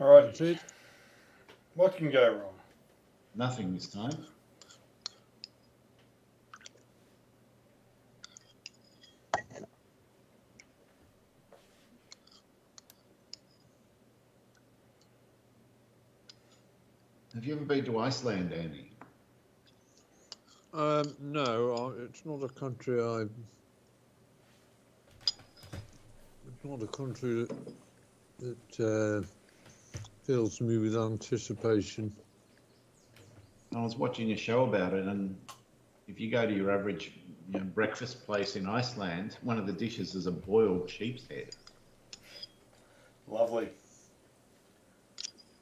All That's right. it. What can go wrong? Nothing this time. Have you ever been to Iceland, Andy? No, it's not a country It's not a country that fills me with anticipation. I was watching a show about it, and if you go to your average breakfast place in Iceland, one of the dishes is a boiled sheep's head. Lovely.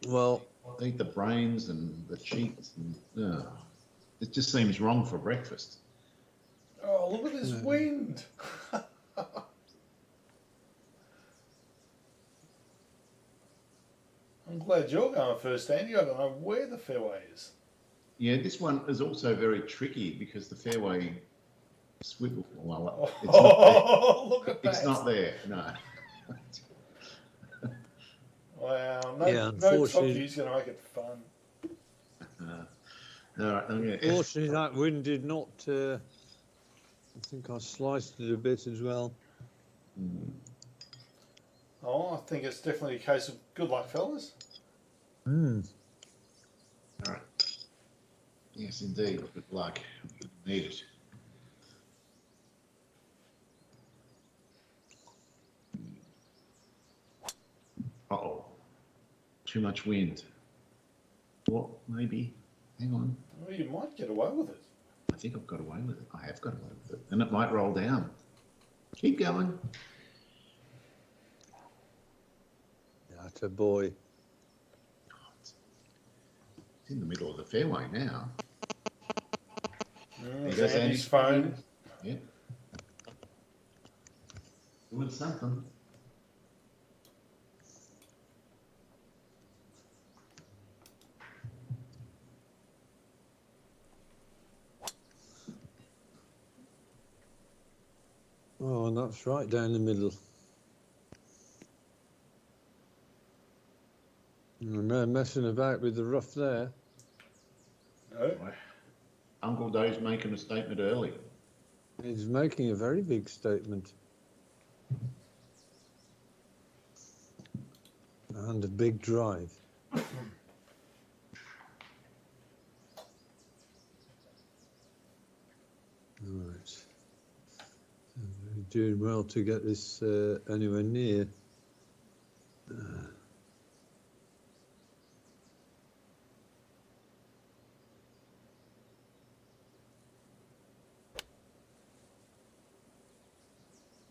Well, They eat the brains and the cheeks, and it just seems wrong for breakfast. Oh, look at this wind. I'm glad you're going first, Andy. I don't know where the fairway is. Yeah, this one is also very tricky because the fairway swivel. Well, it's not Oh, look at that. It's not there, no. Wow, Yeah, no unfortunately- Toki's going to make it fun. All right, I'm going fortunately, that wind did not. I think I sliced it a bit as well. Oh, I think it's definitely a case of good luck, fellas. All right. Yes, indeed. Good luck. Need it. Uh-oh. Too much wind. What? Maybe. Hang on. Well, you might get away with it. I think I've got away with it. I have got away with it. And it might roll down. Keep going. That's a boy. It's in the middle of the fairway now. There There's goes Andy's phone. Yeah. Doing something. Oh, and that's right down the middle. No messing about with the rough there. No. Right. Uncle Dave's making a statement early. He's making a very big statement. And a big drive. Right. So we're doing well to get this anywhere near.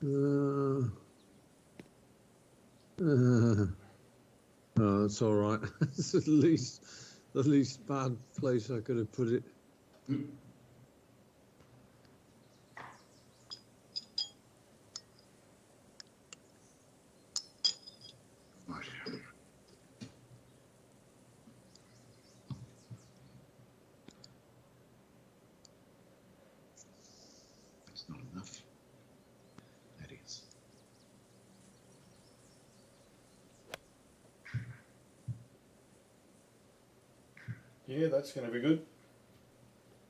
Oh, that's all right. It's the least bad place I could have put it. Right. That's not enough. That is. Yeah, that's going to be good.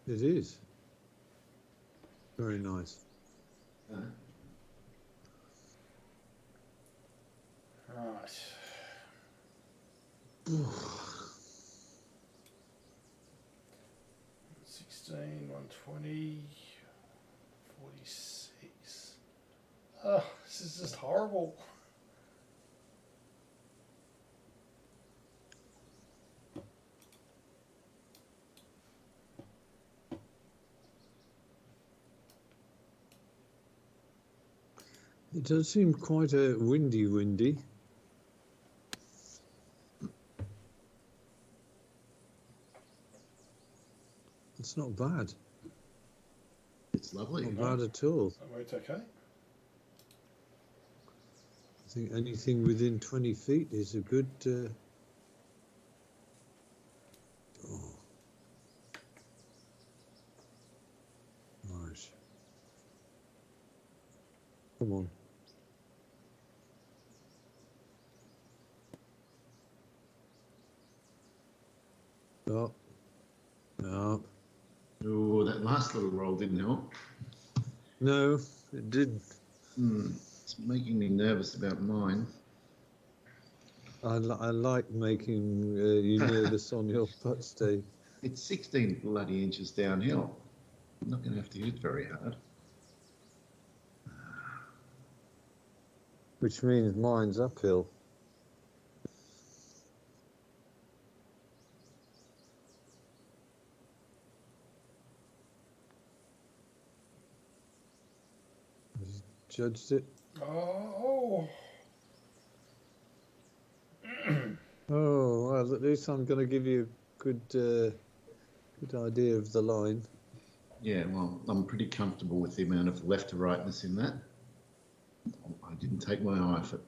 It is. Very nice. Right. $16, $120, $46. Oh, this is just horrible. It does seem quite a windy. It's not bad. It's lovely. Not bad at all. That worked okay. I think anything within 20 feet is a good... Oh. Right. Come on. Oh, no. Oh, that last little roll didn't help. No, it didn't. It's making me nervous about mine. I like making you nervous on your putt, Steve. It's 16 bloody inches downhill. I'm not going to have to hit very hard. Which means mine's uphill. Judged it. Oh. Oh, well, at least I'm going to give you a good idea of the line. Yeah, well, I'm pretty comfortable with the amount of left to rightness in that. I didn't take my eye off it.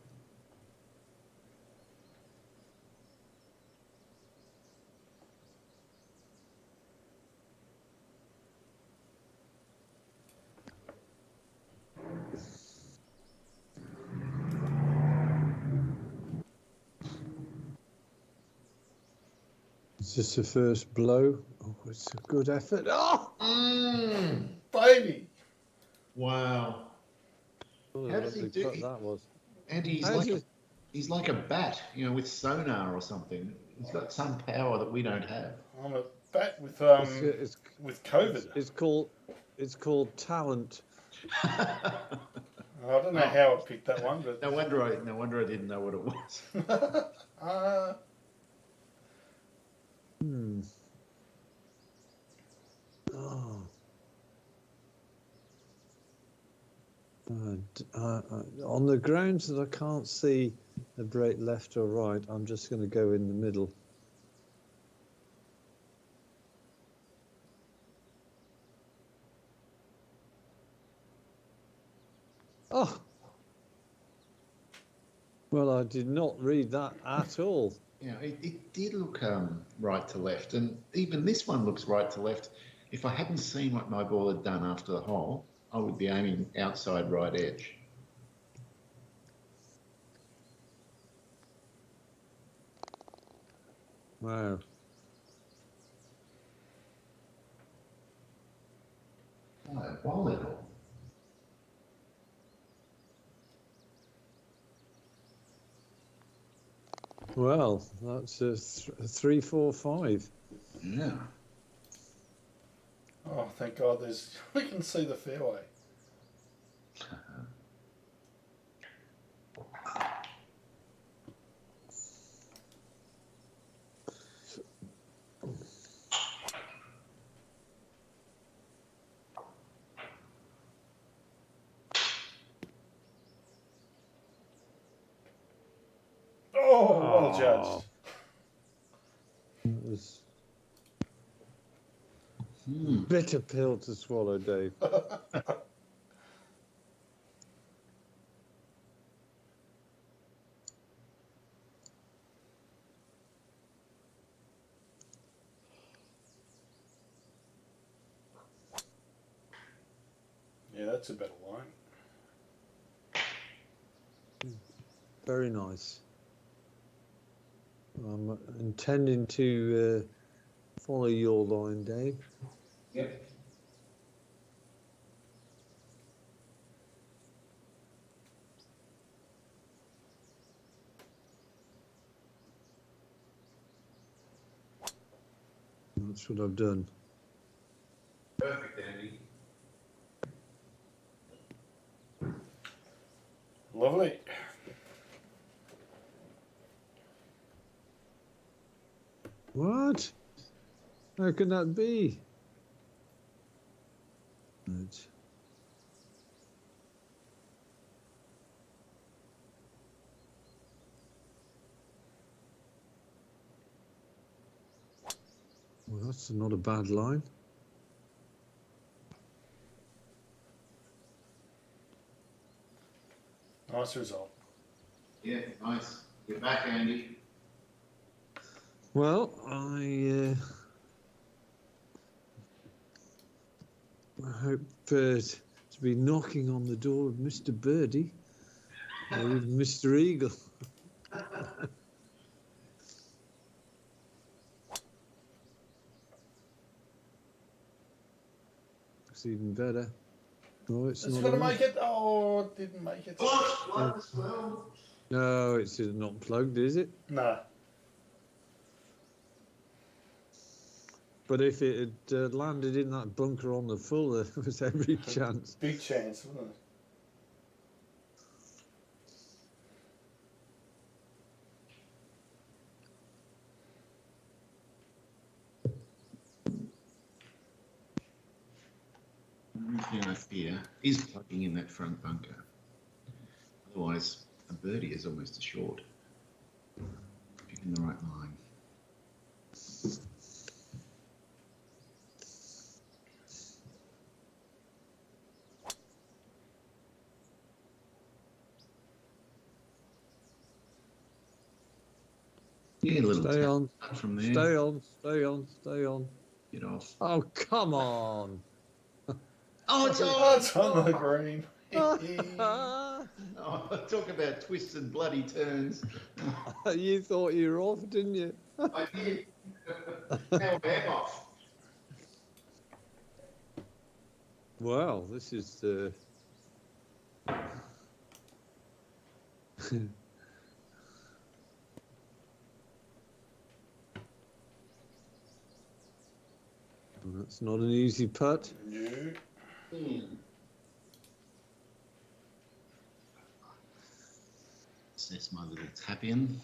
Is this the first blow? Oh, it's a good effort. Oh! Baby. Wow. Oh, How does he do putt that was. And he's like a bat, with sonar or something. He's got some power that we don't have. I'm a bat with with COVID. It's called talent. I don't know how I picked that one, but No wonder I didn't know what it was. Oh. On the grounds that I can't see a break left or right, I'm just going to go in the middle. Oh! Well, I did not read that at all. Yeah, it did look right to left, and even this one looks right to left. If I hadn't seen what my ball had done after the hole, I would be aiming outside right edge. Wow. Oh, volatile. Well, that's a 3, 4, 5. Yeah. oh, thank God! We can see the fairway. Oh, well judged. It was bitter pill to swallow, Dave. Yeah, that's a better line. Very nice. I'm intending to follow your line, Dave. Yep. That's what I've done. Perfect, Andy. Lovely. What? How can that be? Right. Well, that's not a bad line. Nice result. Yeah, nice. You're back, Andy. Well, I hope to be knocking on the door of Mr. Birdie or even Mr. Eagle. looks even better. Oh, it's It's not going to enough. make it. Oh, it didn't make it. Oh, as well. No, it's not plugged, is it? No. But if it had landed in that bunker on the full, there was every chance. Big chance, wasn't it? The thing I fear is plugging in that front bunker. Otherwise, a birdie is almost a short. Picking the right line. Yeah, little Stay tap on, from there. stay on, stay on, stay on. Get off. Oh, come on. Oh, it's Oh, on! it's on the green. Oh, talk about twists and bloody turns. You thought you were off, didn't you? I did. Now I'm off. Well, this is that's not an easy putt. No. That's my little tap in.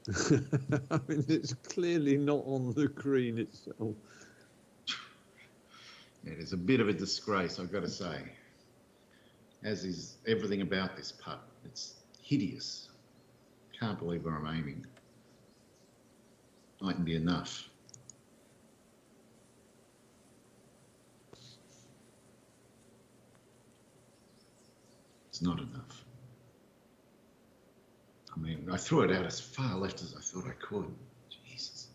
I mean, it's clearly not on the green itself. It is a bit of a disgrace, I've got to say. As is everything about this putt. It's hideous. Can't believe where I'm aiming. Mightn't be enough. It's not enough. I mean, I threw it out as far left as I thought I could. Jesus.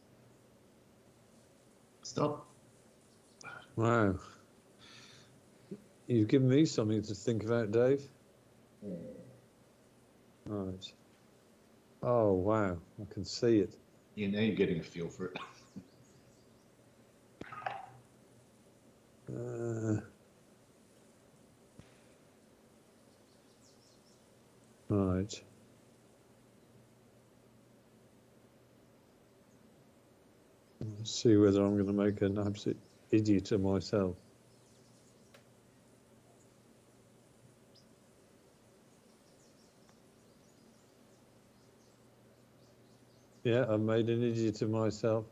Stop. Wow. You've given me something to think about, Dave. Right. Oh, wow. I can see it. Yeah, now you're getting a feel for it. Right. Let's see whether I'm going to make an absolute idiot of myself. Yeah, I've made an idiot of myself.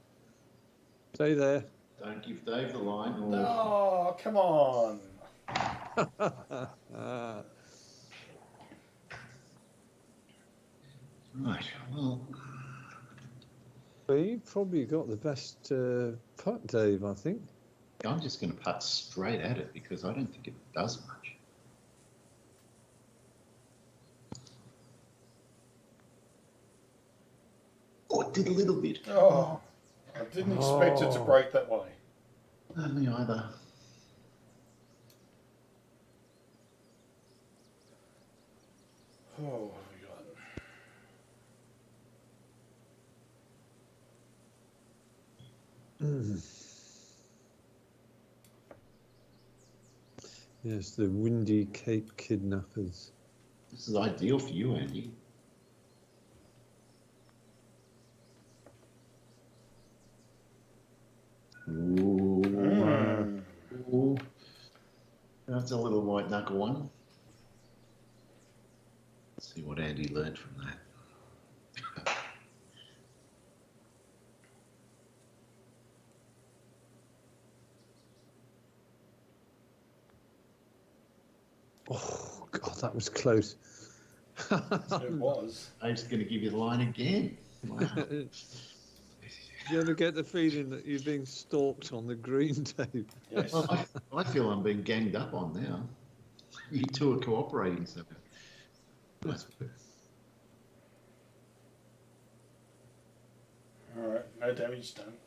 Stay there. Don't give Dave the line. Or... Oh, come on. Right, well... Well, you've probably got the best putt, Dave, I think. I'm just going to putt straight at it because I don't think it does much. Oh, it did a little bit. Oh, I didn't expect it to break that way. Me either. Oh, what have we got? Yes, the Windy Cape Kidnappers. This is ideal for you, Andy. Ooh. Ooh. That's a little white knuckle one. Let's see what Andy learned from that. Oh, God, that was close. It was. I'm just going to give you the line again. Wow. Do you ever get the feeling that you're being stalked on the green, Dave? Yes. Well, I feel I'm being ganged up on now. You two are cooperating somehow. That's All right, no damage done.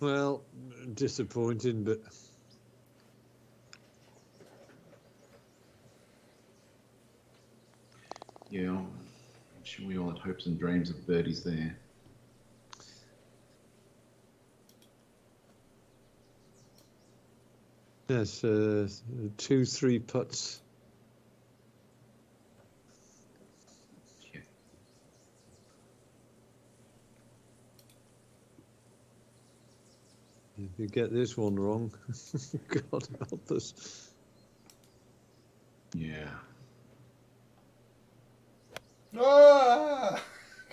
Well, disappointing, but yeah, I'm sure we all had hopes and dreams of birdies there. Yes, 2-3 putts. Yeah. If you get this one wrong, God help us. Yeah. Ah!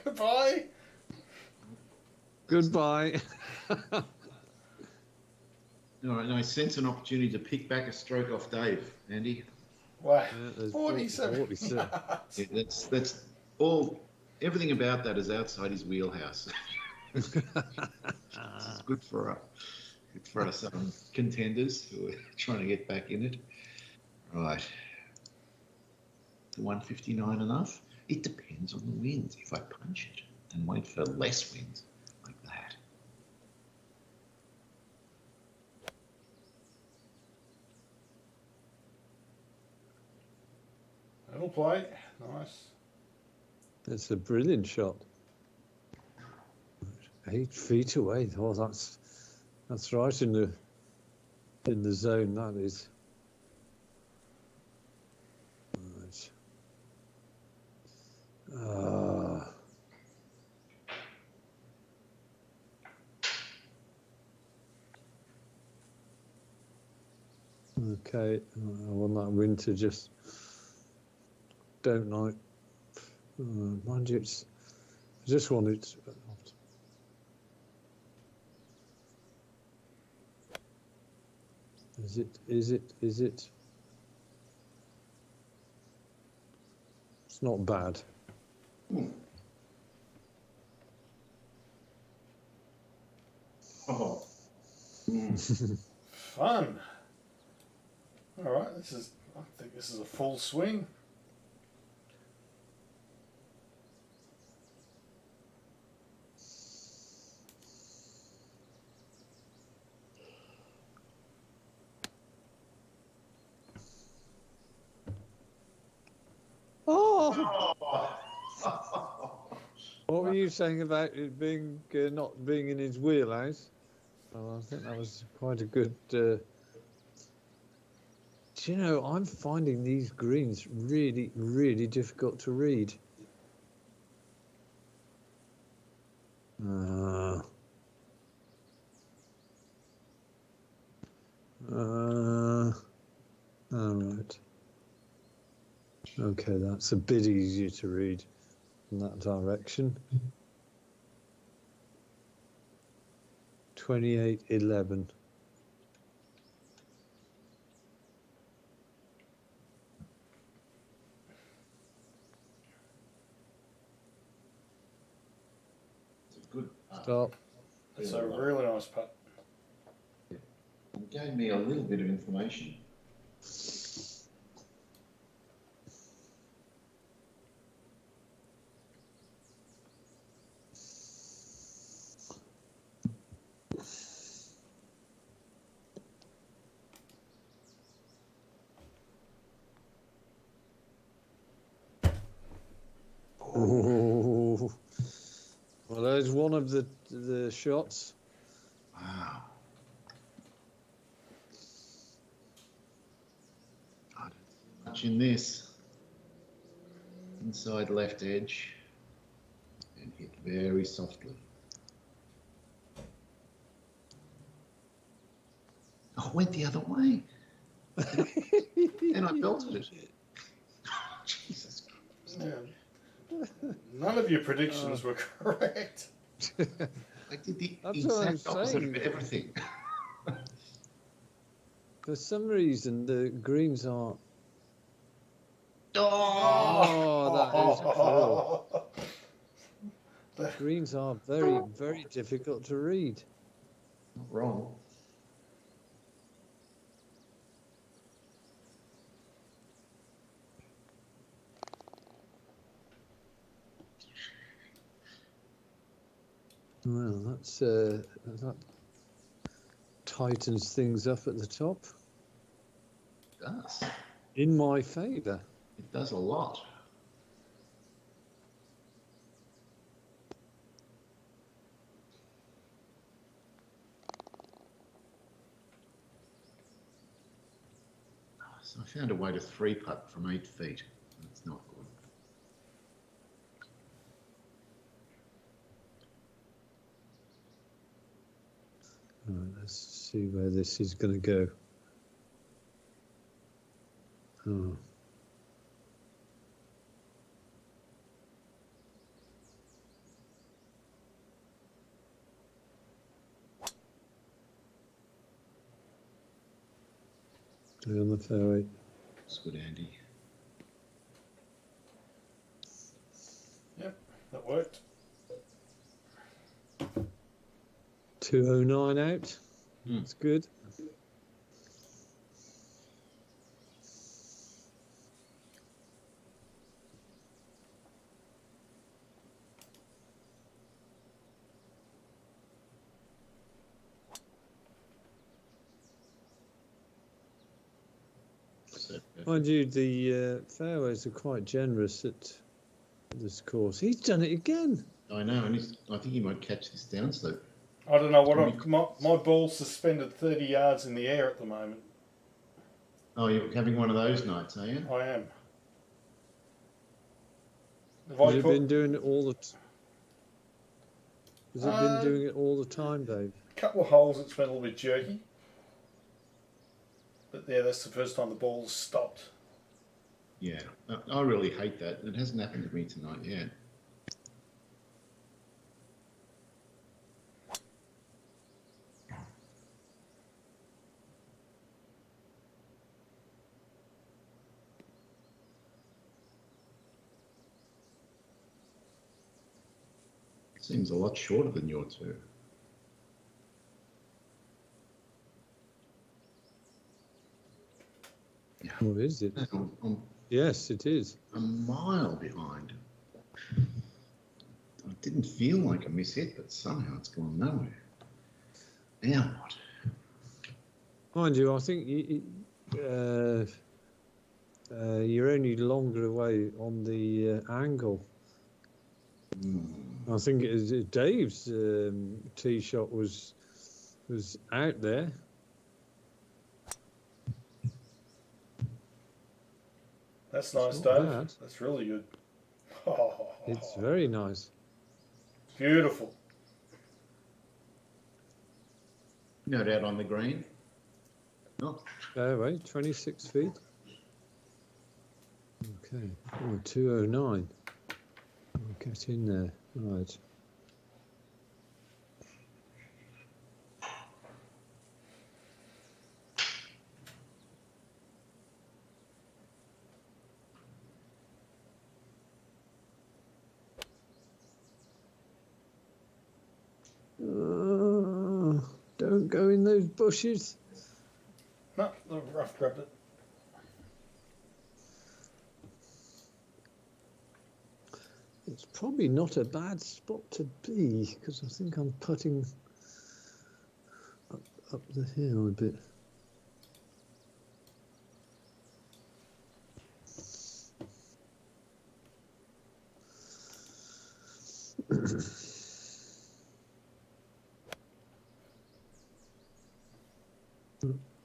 Goodbye. Goodbye. All right, no, I sense an opportunity to pick back a stroke off Dave, Andy. Wow. Yeah, there's 47 47. yards. Yeah, that's all. Everything about that is outside his wheelhouse. This is good for us contenders who are trying to get back in it. Right. The 159 enough? It depends on the winds. If I punch it and wait for less winds like that. That'll play. Nice. That's a brilliant shot. 8 feet away. Oh, that's right in the zone. That is. Right. Okay, I want that wind to just don't like. Mind you, I just want it. Is it? It's not bad. Oh. Fun. All right, I think this is a full swing. Oh! What were you saying about it being not being in his wheelhouse? Well, I think that was quite a good. Do you know, I'm finding these greens really, really difficult to read. All right. Okay, that's a bit easier to read in that direction. 28-11. It's a good Stop. That's a really nice putt. It gave me a little bit of information. Oh. Well, there's one of the shots. Wow. I don't see much in this. Inside left edge and hit very softly. Oh, it went the other way. And I belted it. Jesus Christ. Yeah. None of your predictions were correct. I did the That's what I'm exact opposite saying. of everything. For some reason, the greens are. Oh! That is cool. Greens are very, very difficult to read. Not wrong. Well, that tightens things up at the top. It does. In my favour. It does a lot. So I found a way to 3-putt from 8 feet. That's not good. Right, let's see where this is going to go. Oh. On the fairway. It's good, Andy. Yep, that worked. 209 out. That's good. So, Mind you, the fairways are quite generous at this course. He's done it again. I know, and I think he might catch this downslope. I don't know what my ball's suspended 30 yards in the air at the moment. Oh, you're having one of those nights, are you? I am. Has it been doing it all the Has it been doing it all the time, Dave? A couple of holes it's been a little bit jerky. But yeah, that's the first time the ball's stopped. Yeah, I really hate that. It hasn't happened to me tonight yet. Seems a lot shorter than your two. Or is it? I'm Yes, it is. a mile behind. I didn't feel like a miss hit, but somehow it's gone nowhere. Now what? Mind you, I think you're only longer away on the angle. I think Dave's tee shot was out there. That's nice, It's Dave. not bad. That's really good. It's very nice. Beautiful. Not out on the green. No. Fairway, 26 feet. Okay. Oh, 209. I'll get in there. Right. Don't go in those bushes. No, the rough grabbed it. It's probably not a bad spot to be because I think I'm putting up the hill a bit.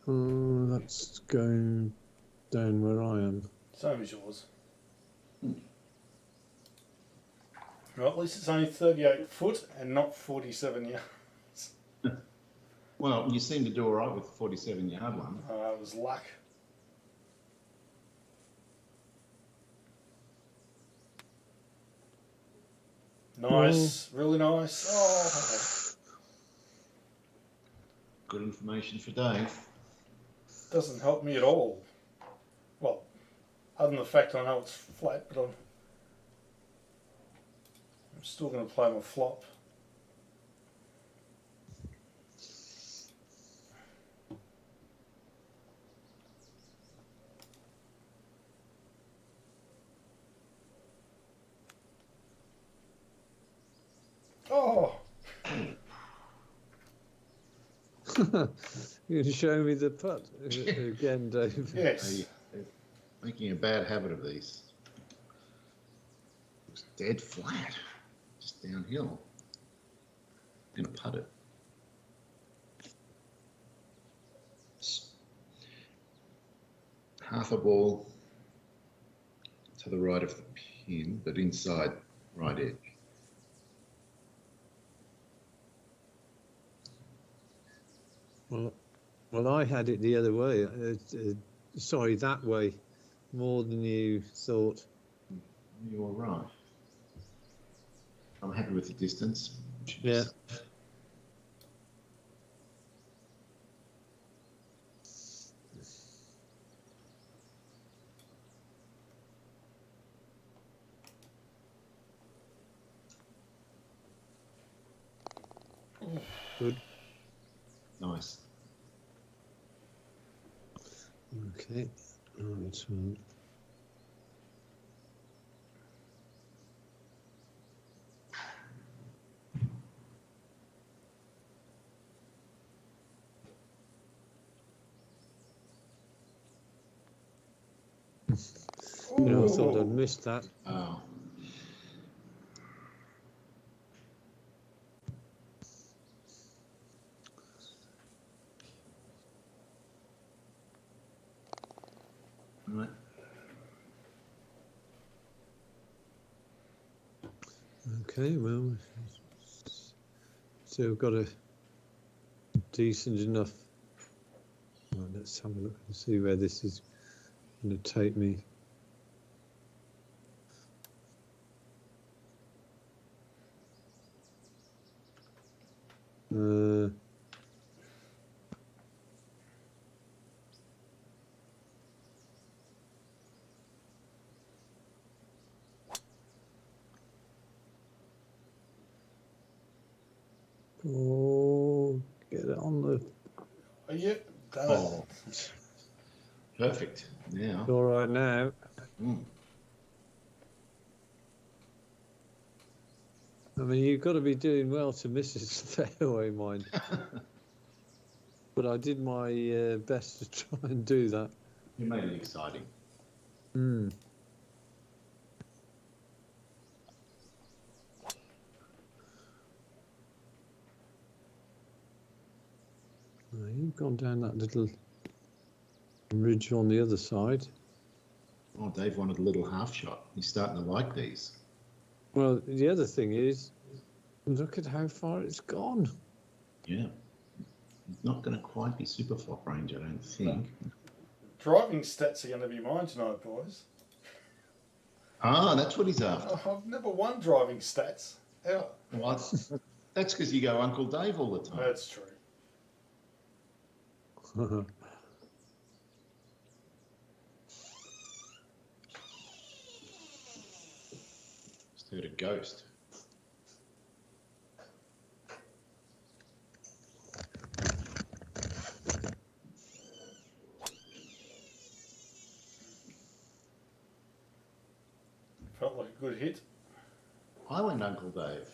That's going down where I am. Same as yours. Well, at least it's only 38 foot and not 47 yards. Well, you seem to do all right with the 47-yard one. It was luck. Nice, really nice. Oh, Good information for Dave. doesn't help me at all. Well, other than the fact I know it's flat, but I'm still going to play my flop. Oh! You can show me the putt again, Dave. Yes. Making a bad habit of these. Looks dead flat, just downhill. Gonna putt it. half a ball to the right of the pin, but inside right edge. Well, I had it the other way. Sorry, that way, more than you thought. You're right. I'm happy with the distance. Yeah. Good. Nice. Okay. Right. So I thought I'd missed that. Oh. Right. Okay, well, so we've got a decent enough. Right, let's have a look and see where this is going to take me. Oh, get it on the. Are you? Oh. Perfect. Now. All right now. Mm. I mean, you've got to be doing well to miss this fairway, mind. But I did my best to try and do that. You made it exciting. Hmm. You've gone down that little ridge on the other side. Oh, Dave wanted a little half shot. He's starting to like these. Well, the other thing is, look at how far it's gone. Yeah. He's not going to quite be super flop range, I don't think. No. Driving stats are going to be mine tonight, boys. Ah, that's what he's after. I've never won driving stats. Ever. What? That's because you go Uncle Dave all the time. That's true. Just heard a ghost. Felt like a good hit. I went Uncle Dave.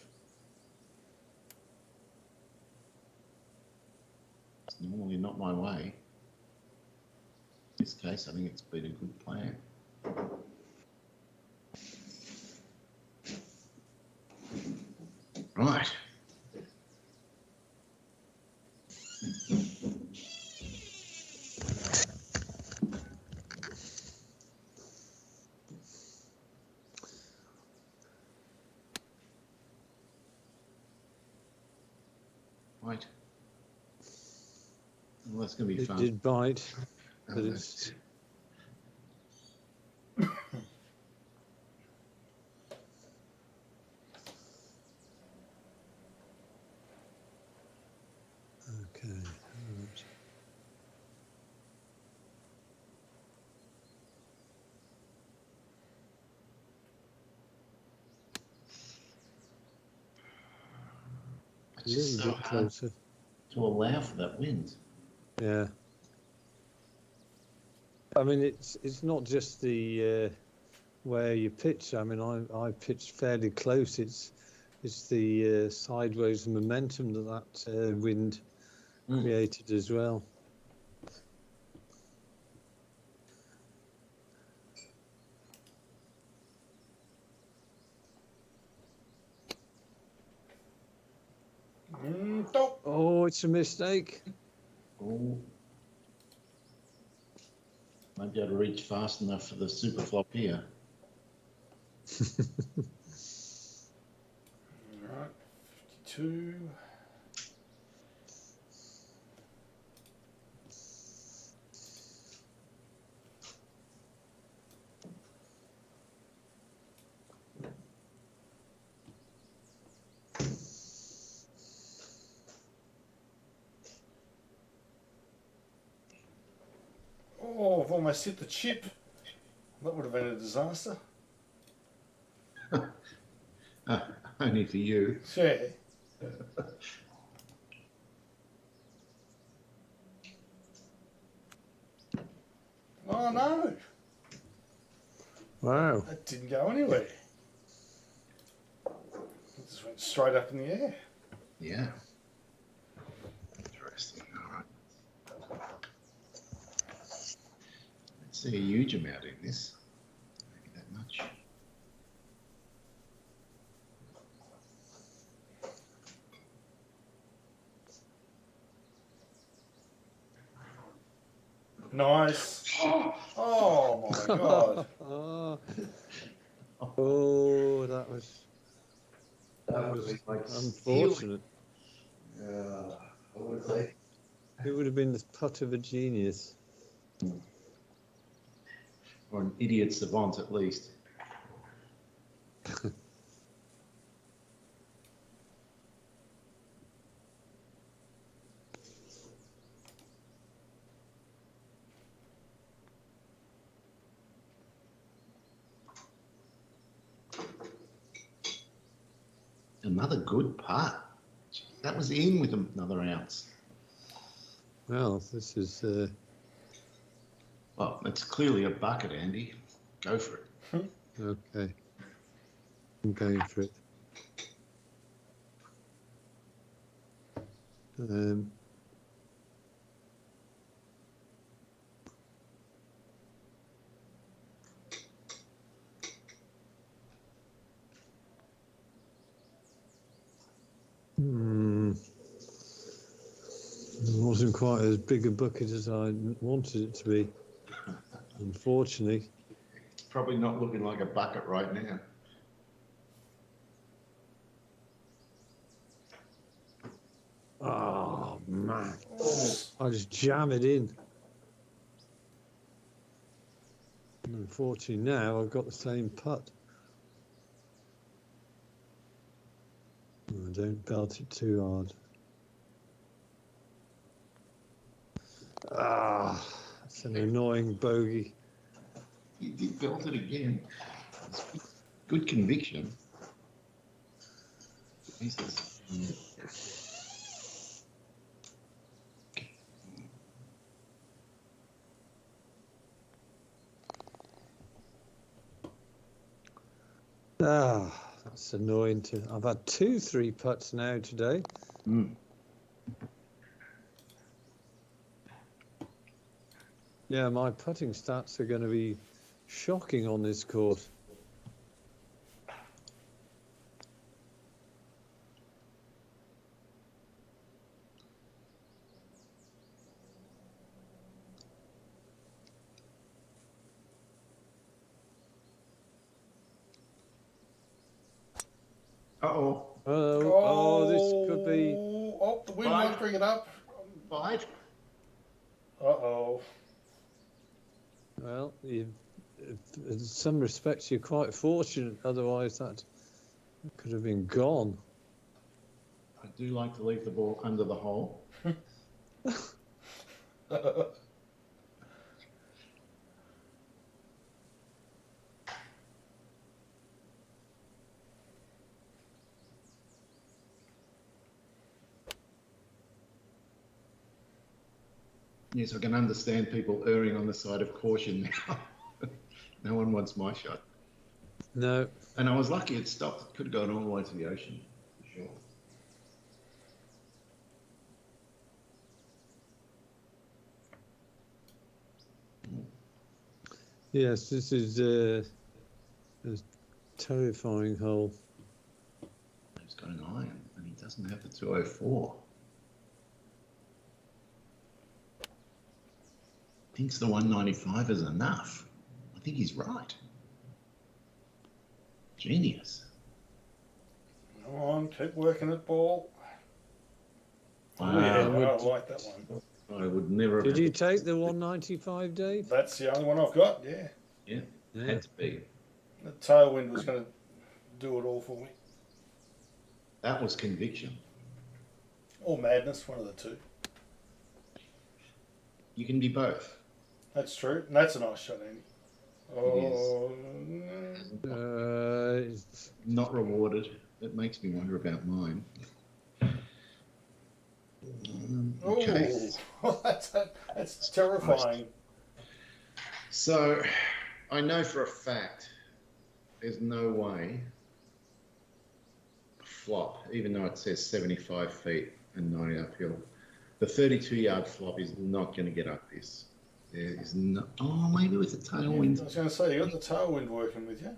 It's normally not my way. In this case, I think it's been a good plan. Right. Right. Well, that's going to be It fun. did bite, but Oh, it's. Okay. Right. It's A just little so bit hard closer. to allow for that wind. Yeah. I mean, it's not just the where you pitch. I mean, I pitched fairly close. It's the sideways momentum that wind created as well. Dope. Oh, it's a mistake. Oh. Might be able to reach fast enough for the super flop here. Alright, 52. Oh, I've almost hit the chip. That would have been a disaster. Only for you. Yeah. Oh no, Wow. that didn't go anywhere. It just went straight up in the air. Yeah. Interesting. All right. Let's see a huge amount in this. Maybe that much. Nice. Oh my god. Oh, that was like unfortunate. Yeah, I would say. It would have been the putt of a genius. Or an idiot savant, at least. Another good putt. That was in with another ounce. Well, this is Well, it's clearly a bucket, Andy. Go for it. okay. I'm going for it. It wasn't quite as big a bucket as I wanted it to be, unfortunately. It's probably not looking like a bucket right now. Oh, man. Oh. I just jam it in. And unfortunately, now I've got the same putt. Oh, don't belt it too hard. Ah, that's an annoying bogey. You did belt it again. It's good conviction. Jesus. Ah, that's annoying. I've had 2 3 putts now today. Yeah, my putting stats are going to be shocking on this course. Uh-oh. Oh, this could be. Oh, the wind might bring it up. Bite. Uh-oh. Well, in some respects, you're quite fortunate. Otherwise, that could have been gone. I do like to leave the ball under the hole. Yes, I can understand people erring on the side of caution now. No one wants my shot. No. And I was lucky it stopped. It could have gone all the way to the ocean, for sure. Yes, this is a terrifying hole. He's got an iron, and he doesn't have the 204. thinks the 195 is enough. I think he's right. Genius. Come on, keep working it, ball. Oh, Wow. yeah, I like that one. I would never Did have. you take the 195, Dave? That's the only one I've got, yeah. Yeah, Yeah. had to be. The tailwind was going to do it all for me. That was conviction. Or madness, one of the two. You can be both. That's true. And that's a nice shot, Andy. Oh, It's Not rewarded. That makes me wonder about mine. Okay. oh, that's terrifying. So, I know for a fact there's no way a flop, even though it says 75 feet and 90 uphill, the 32-yard flop is not going to get up this. There is no. Oh, maybe with the Yeah, I tailwind. was going to say, you got the tailwind working with you.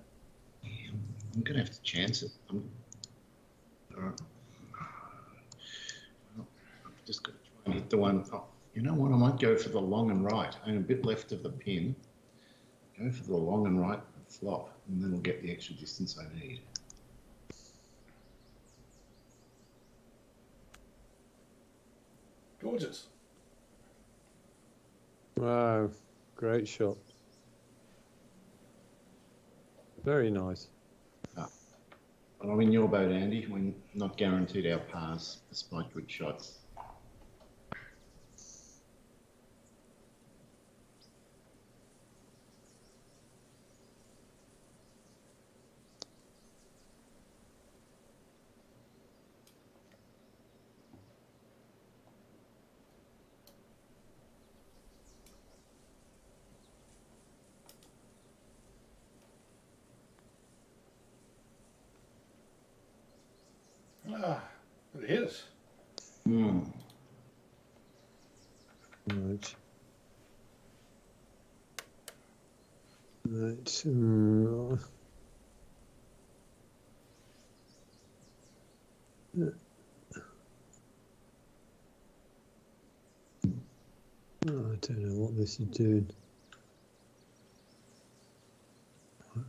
Yeah, I'm going to have to chance it. All right. Well, I've just got to try and hit the one. Oh, you know what? I might go for the long and right. I'm a bit left of the pin. Go for the long and right flop, and then we'll get the extra distance I need. Gorgeous. wow, great shot. Very nice. But I'm in your boat, Andy. We're not guaranteed our pars despite good shots. Ah, it hit us. Hmm. Right. Right. I don't know what this is doing.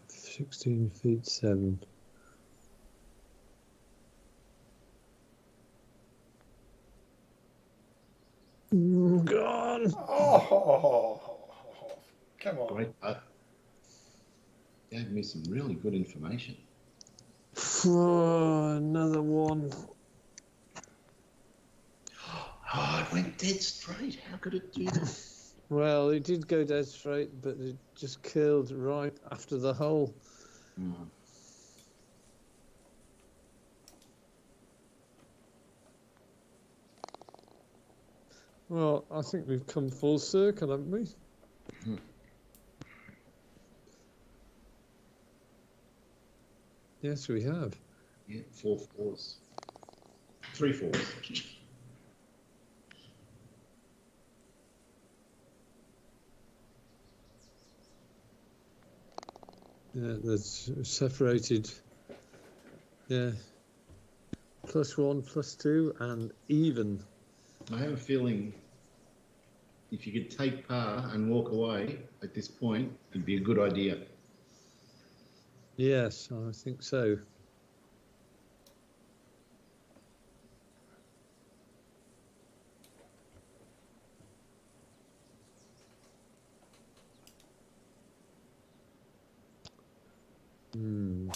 16 feet 7. Gone. Oh, come on. Great putt. Gave me some really good information. Oh, another one. Oh, it went dead straight. How could it do that? Well, it did go dead straight, but it just curled right after the hole. Hmm. Well, I think we've come full circle, haven't we? Hmm. Yes, we have. Yeah, 4 fours. 3 fours. Yeah, that's separated. Yeah. +1, +2, and even. I have a feeling if you could take par and walk away at this point, it'd be a good idea. Yes, I think so. Hmm.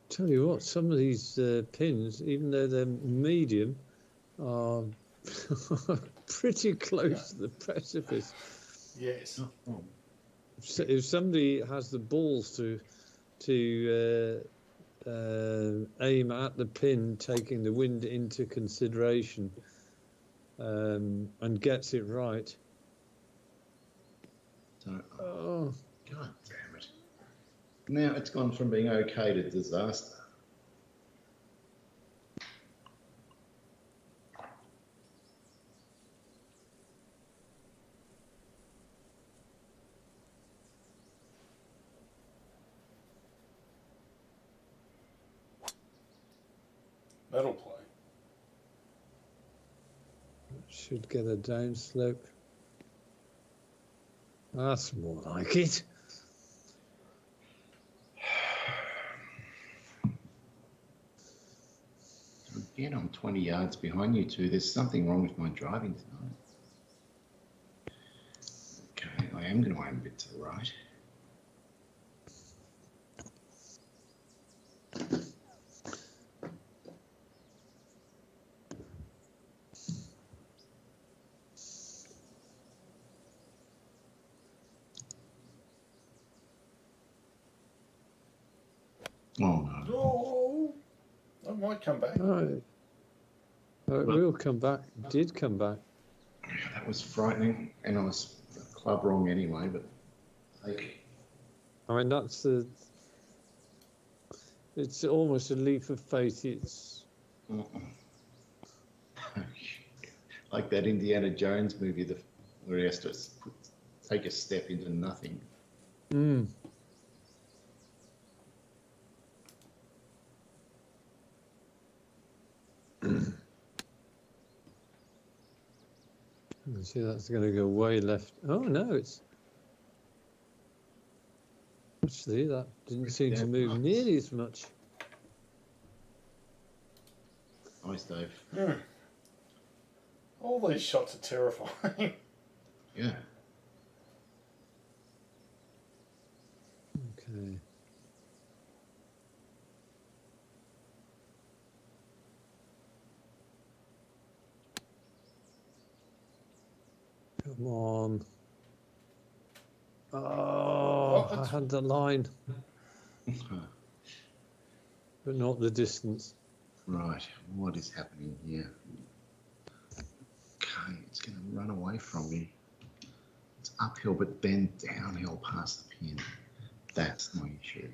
Tell you what, some of these pins, even though they're medium, are pretty close to the precipice. Yes. Oh. So if somebody has the balls to aim at the pin, taking the wind into consideration, and gets it right. So, Oh, God damn it. Now it's gone from being okay to disaster. That'll play. Should get a downslope. That's more like it. Again, I'm 20 yards behind you two. There's something wrong with my driving tonight. Okay, I am going to aim a bit to the right. Oh no. Oh, that might come back. Oh, it will come back. It did come back. That was frightening, and I was club wrong anyway, but like, I mean, that's the. It's almost a leap of faith. It's. like that Indiana Jones movie where he has to take a step into nothing. Mm. See, that's going to go way left. Oh no, it's actually that didn't seem to move nearly as much. Nice, Dave. All these shots are terrifying. Yeah. Okay. Come on. Oh, I had the line, but not the distance. Right. What is happening here? Okay, it's going to run away from me. It's uphill, but then downhill past the pin. That's my issue.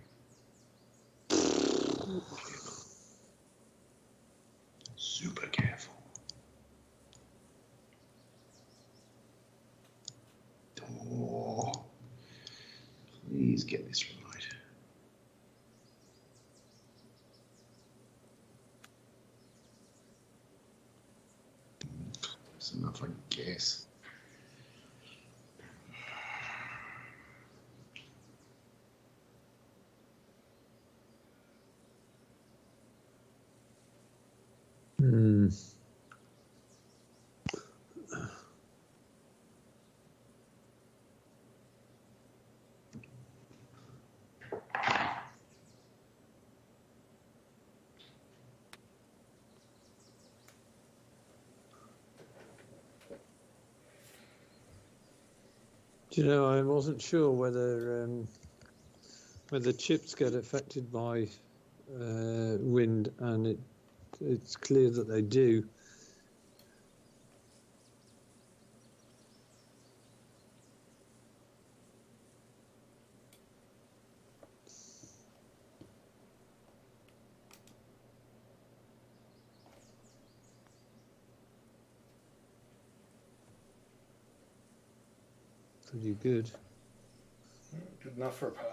Careful. Super careful. Oh, please get this right. Close enough, I guess. Hmm. Do you know, I wasn't sure whether chips get affected by wind, and it's clear that they do. Pretty good. Good enough for a par.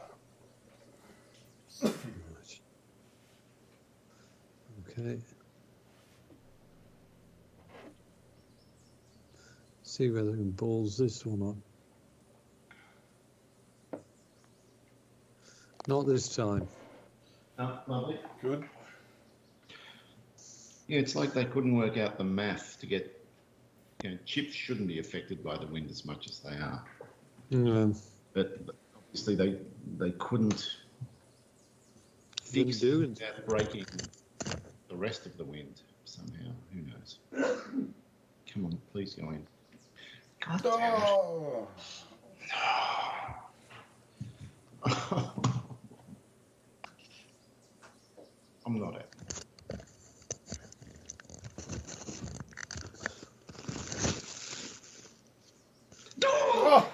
Right. Okay. See whether he balls this or not. Not this time. Oh, lovely. Good. Yeah, it's like they couldn't work out the math to get. Chips shouldn't be affected by the wind as much as they are. But obviously they couldn't fix do it without breaking the rest of the wind somehow. Who knows? Come on, please go in. God damn it. I'm not happy.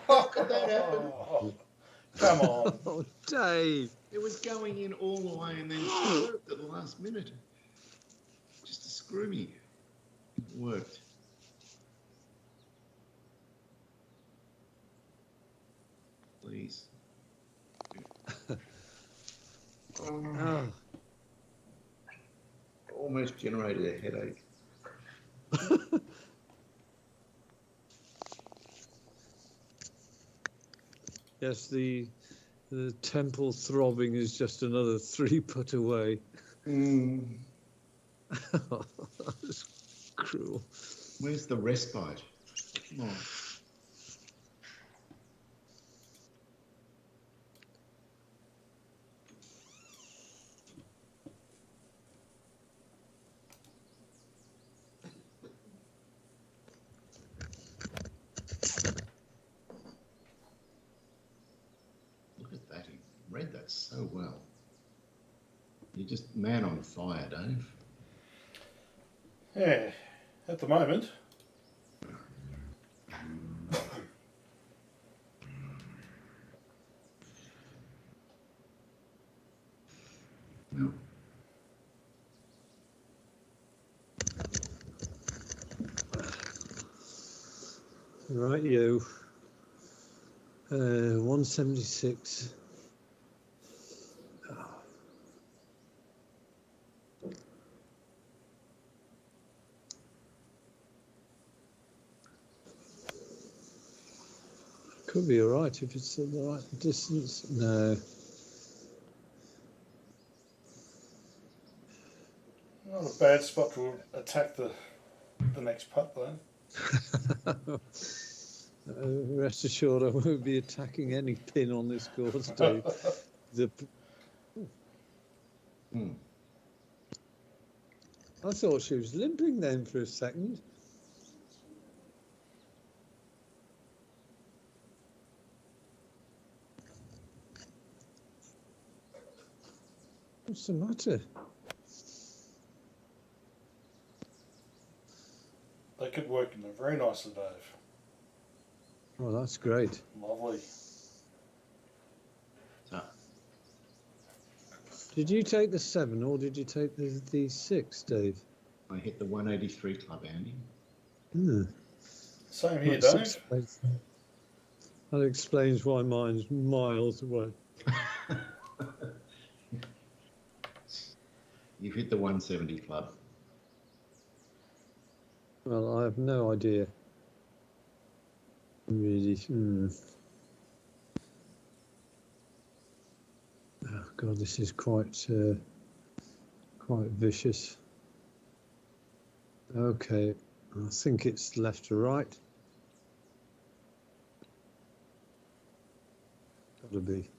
How could that happen? Come on. Oh, Dave. It was going in all the way and then swerved at the last minute. Just to screw me. It worked. Please. Oh. almost generated a headache. Yes, the temple throbbing is just another 3-putt away. That's cruel. Where's the respite? Come on. Look at that. He read that so well. You're just man on fire, Dave. Yeah, at the moment. No. Right, you. 176. Could be all right if it's at the right distance. No. Not a bad spot to attack the next putt, though. Rest assured, I won't be attacking any pin on this course, Dave. I thought she was limping then for a second. What's the matter? They could work in there very nicely, Dave. Oh, that's great. Lovely. So, Did you take the 7 or did you take the 6, Dave? I hit the 183 club, Andy. Same here, That Dave. explains- That explains why mine's miles away. You've hit the 170 club. Well, I have no idea. Really. Oh God, this is quite vicious. Okay, I think it's left to right. Gotta be.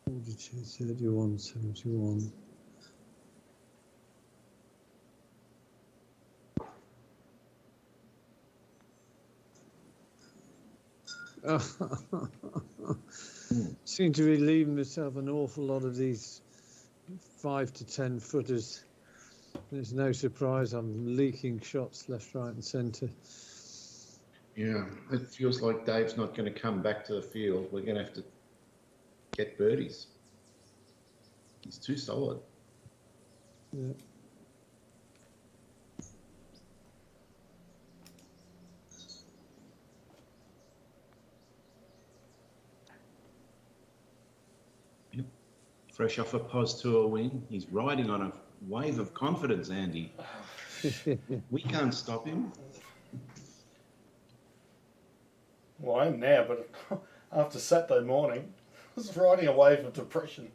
42, 31, 71. Seem to be leaving myself an awful lot of these 5 to 10 footers. It's no surprise I'm leaking shots left, right, and centre. Yeah, it feels like Dave's not going to come back to the field. We're going to have to get birdies. He's too solid. Yeah. Fresh off a POS Tour win. He's riding on a wave of confidence, Andy. We can't stop him. Well, I am now, but after Saturday morning, I was riding a wave of depression.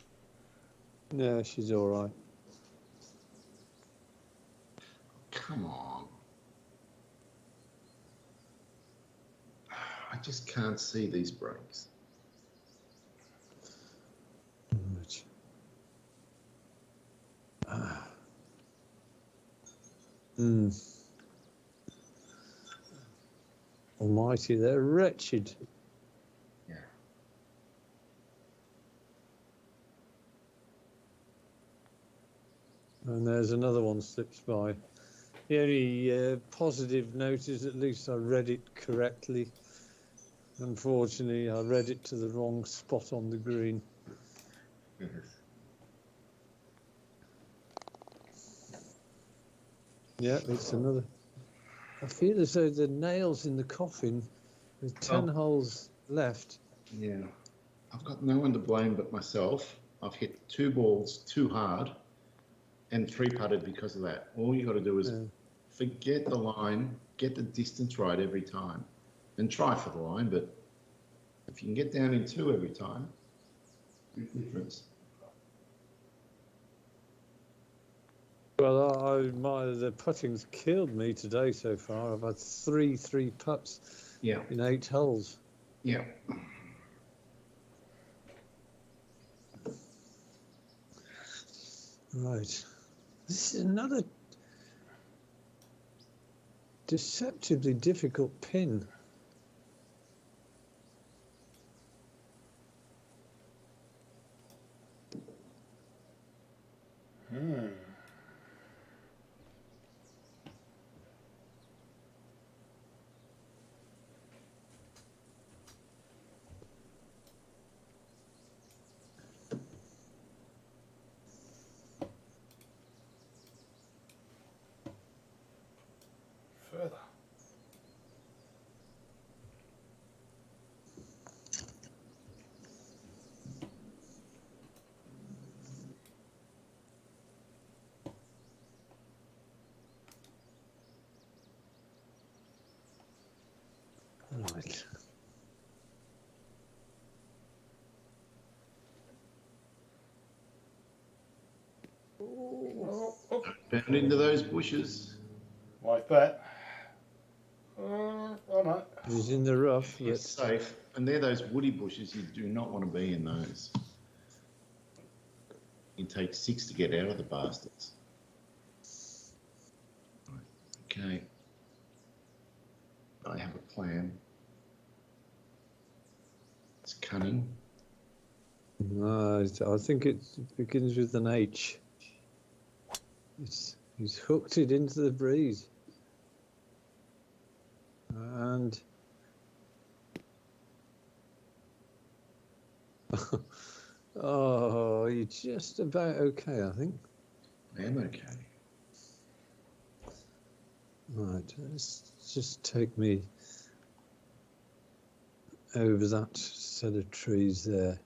No, she's all right. Come on. I just can't see these breaks. Right. Almighty, they're wretched. Yeah. And there's another one slips by. The only positive note is at least I read it correctly. Unfortunately, I read it to the wrong spot on the green. Yes. Yeah, it's another. I feel as though the nails in the coffin, with 10 holes left. Yeah. I've got no one to blame but myself. I've hit 2 balls too hard and 3-putted because of that. All you got to do is forget the line, get the distance right every time, and try for the line. But if you can get down in 2 every time, big difference. Well, the putting's killed me today so far. I've had 3 putts in 8 holes. Yeah. Right. This is another deceptively difficult pin. Further. Right. Bound into those bushes. Like that. Oh no. He's in the rough. You're safe. And they're those woody bushes. You do not want to be in those. You take 6 to get out of the bastards. Okay. I have a plan. It's cunning. No, I think it begins with an H. He's hooked it into the breeze. And oh, you're just about okay, I think. I am okay. Right, let's just take me over that set of trees there.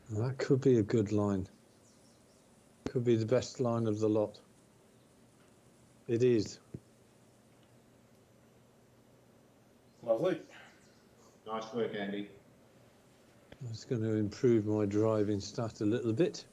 That could be a good line. Could be the best line of the lot. It is. Lovely. Nice work, Andy. It's going to improve my driving stat a little bit.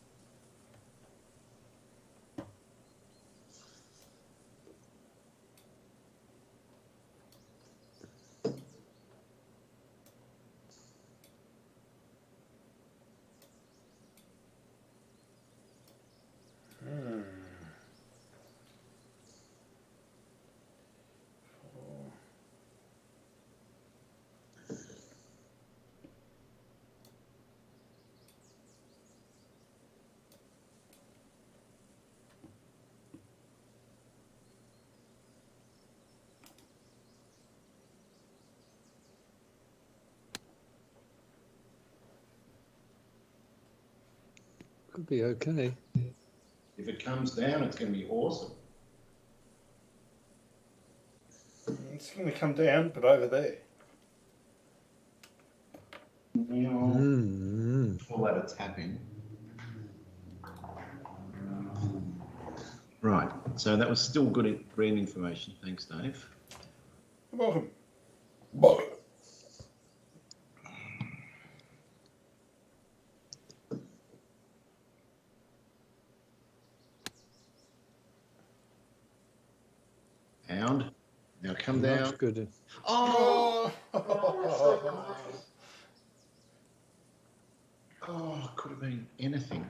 Could be okay. If it comes down, it's going to be awesome. It's going to come down, but over there. Call that a tapping. Right, so that was still good green information. Thanks, Dave. You're welcome. Hound. Now come That's down. good. Oh! Oh, could have been anything.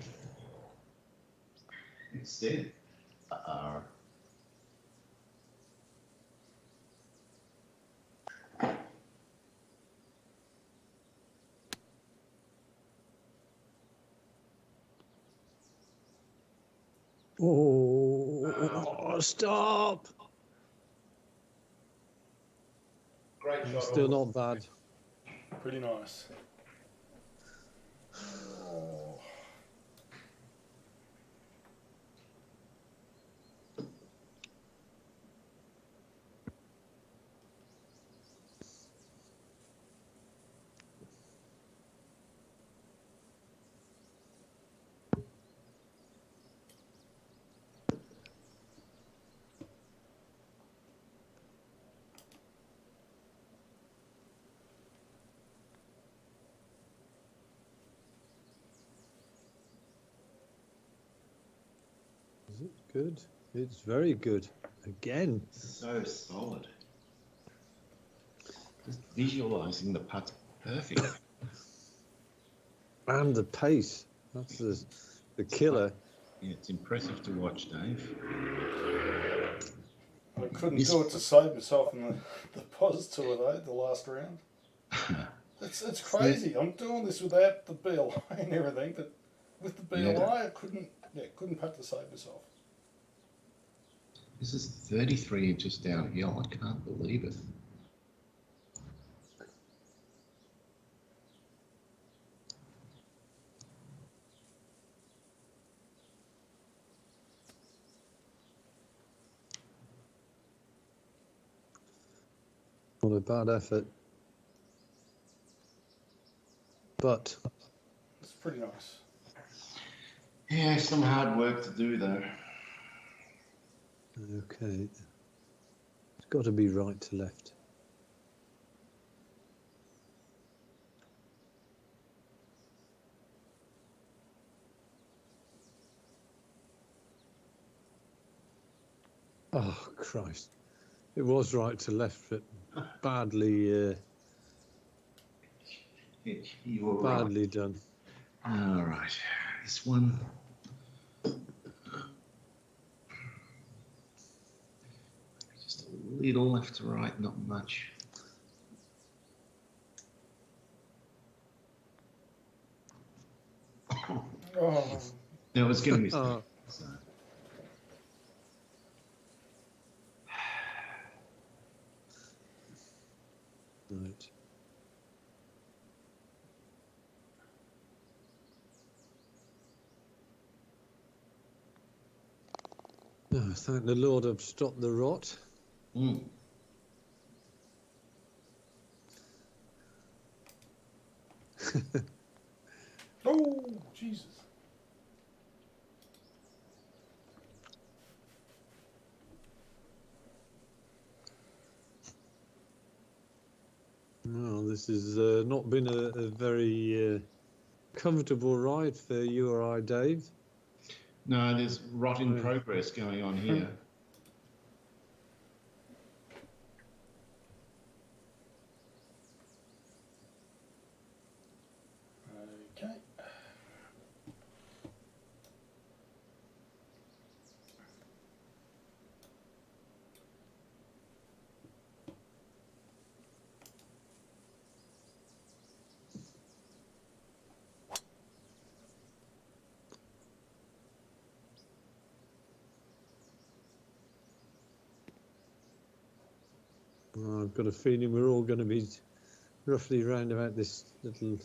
Instead. Oh, stop! Great shot. Still not bad. Pretty nice. Oh. Is it good? It's very good. Again. So solid. Just visualizing the putt's perfect. And the pace. That's the killer. Yeah, it's impressive to watch, Dave. I couldn't do it to save myself in the pos tour though, the last round. It's crazy. I'm doing this without the BLI and everything, but with the BLI I couldn't putt to save myself. This is 33 inches downhill. I can't believe it. Not a bad effort. But It's pretty nice. Yeah, some hard work to do though. okay. It's got to be right to left. Oh, Christ. It was right to left, but badly You were badly right. done. All right, this one. Just a little left to right, not much. Oh, No, it's going to be. Oh. So. Right. Oh, thank the Lord I've stopped the rot. Mm. oh, Jesus. Well, this has not been a very comfortable ride for you or I, Dave. No, there's rot in progress going on here. Okay. Well, I've got a feeling we're all going to be roughly round about this little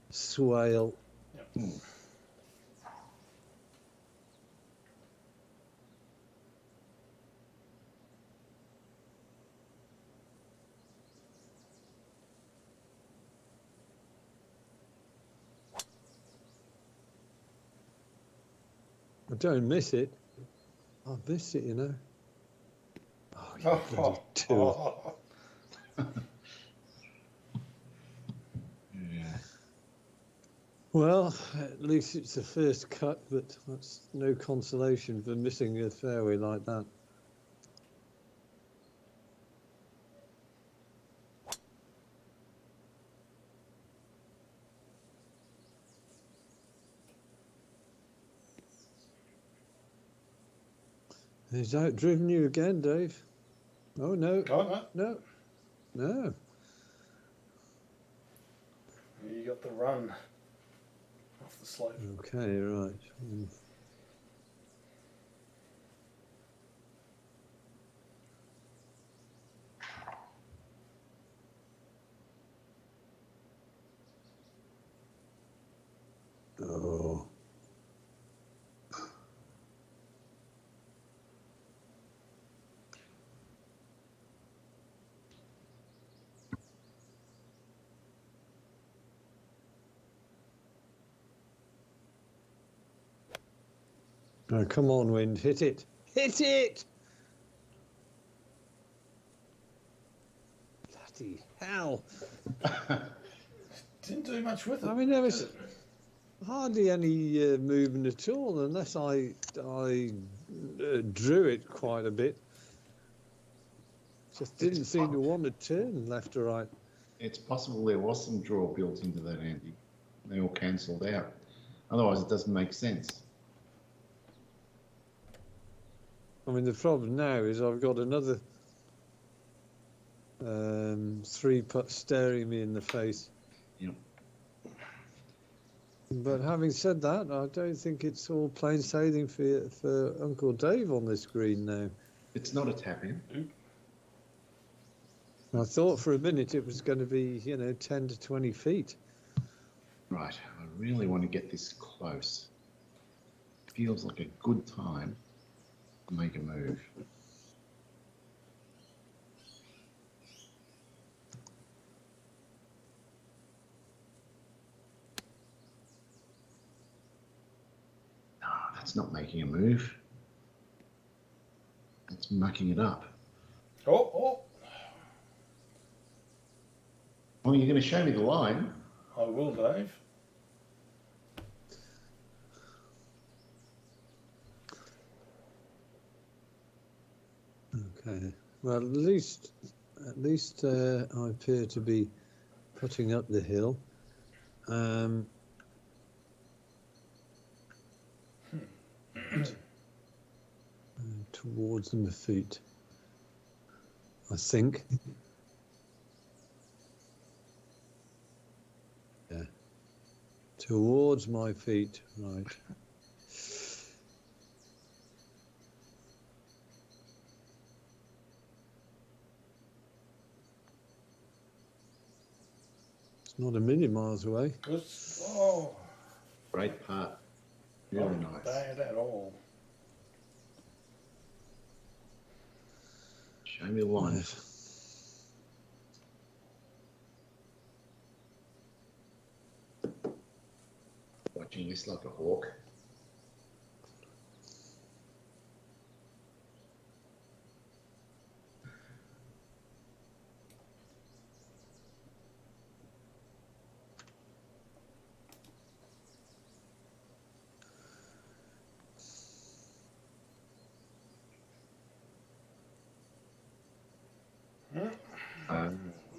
swale. Yep. Mm. I don't miss it. I miss it, you know. Oh, you bloody tool. Yeah. Well, at least it's the first cut, but that's no consolation for missing a fairway like that. He's outdriven you again, Dave. Oh, no. Oh, no. No. No. You got the run off the slope. Okay, right. Oh, come on, wind, hit it. Hit it! Bloody hell. Didn't do much with it. I mean, there was did it? hardly any movement at all, unless I drew it quite a bit. Just didn't seem to want to turn left or right. It's possible there was some draw built into that, Andy. They all cancelled out. Otherwise, it doesn't make sense. I mean, the problem now is I've got another 3 putt staring me in the face. Yep. But having said that, I don't think it's all plain sailing for Uncle Dave on this green now. It's not a tap in. I thought for a minute it was going to be, 10 to 20 feet. Right. I really want to get this close. Feels like a good time to make a move. No, that's not making a move. That's mucking it up. Oh, Well, you're going to show me the line. I will, Dave. Okay. Well, at least I appear to be putting up the hill. Towards my feet, I think. Yeah. Towards my feet, right. It's not a million miles away. Great part. Really nice. Bad at all. Show me the line. Watching this like a hawk.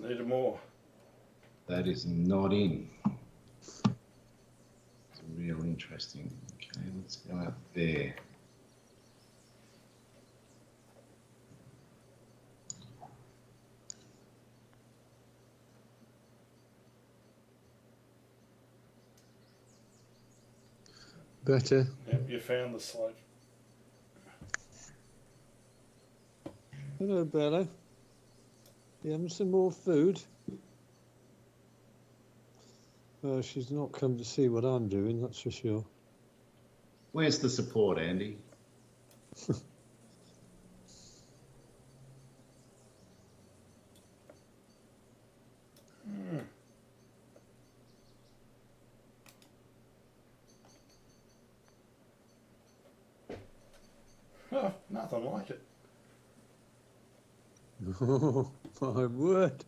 Need more. That is not in. It's real interesting. Okay, let's go out there. Better. Yep, you found the slope. Hello, Bella. You having some more food? Well, she's not come to see what I'm doing, that's for sure. Where's the support, Andy? Oh, nothing like it. Oh, my word.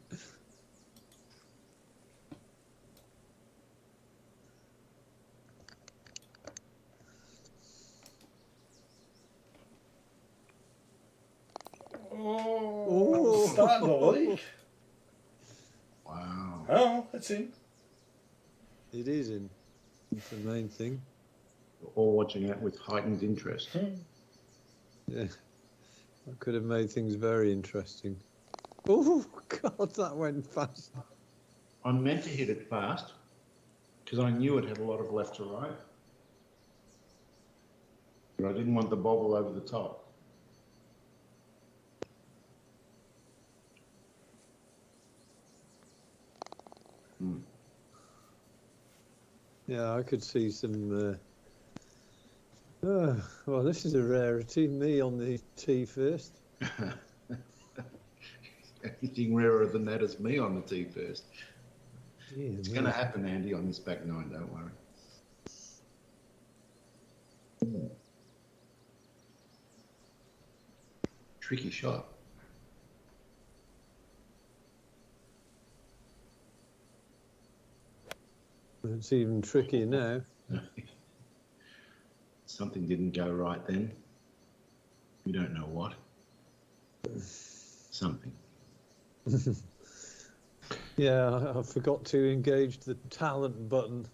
Oh, it's starting to leak. Wow. Oh, that's in. It is in. That's the main thing. We're all watching out with heightened interest. Yeah. I could have made things very interesting. Oh, God, that went fast. I meant to hit it fast because I knew it had a lot of left to right. But I didn't want the bobble over the top. Yeah, I could see some... well, this is a rarity. Me on the tee first. Anything rarer than that is me on the tee first. Yeah, It's going to happen, Andy, on this back nine, don't worry. tricky shot. It's even trickier now. Something didn't go right then. We don't know what. Something. Yeah, I forgot to engage the talent button.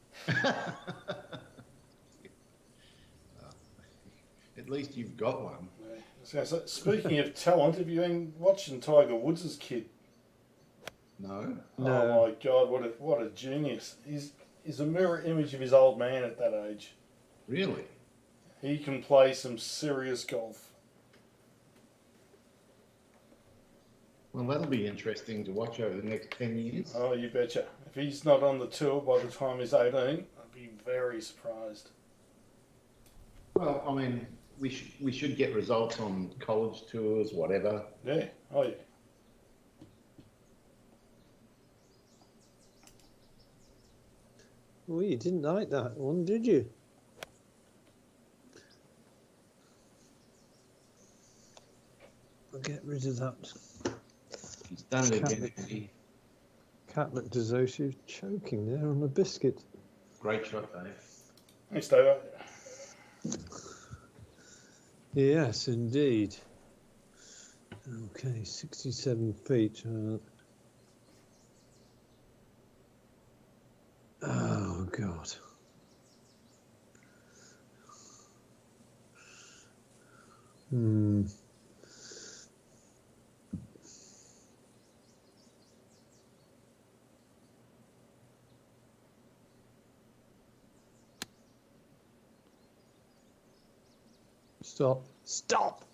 At least you've got one. Yeah. I was gonna say, speaking of talent, have you been watching Tiger Woods' kid? No. No. Oh my God, what a genius! He's a mirror image of his old man at that age. Really? He can play some serious golf. Well, that'll be interesting to watch over the next 10 years. Oh, you betcha. If he's not on the tour by the time he's 18, I'd be very surprised. Well, I mean, we should get results on college tours, whatever. Yeah. Oh, yeah. Well, you didn't like that one, did you? I'll get rid of that. He's done it again. Cat looked as though she was choking there on a biscuit. Great shot, Dave. Thanks, Dave. Yes, indeed. Okay, 67 feet. Oh, God. Stop. Stop!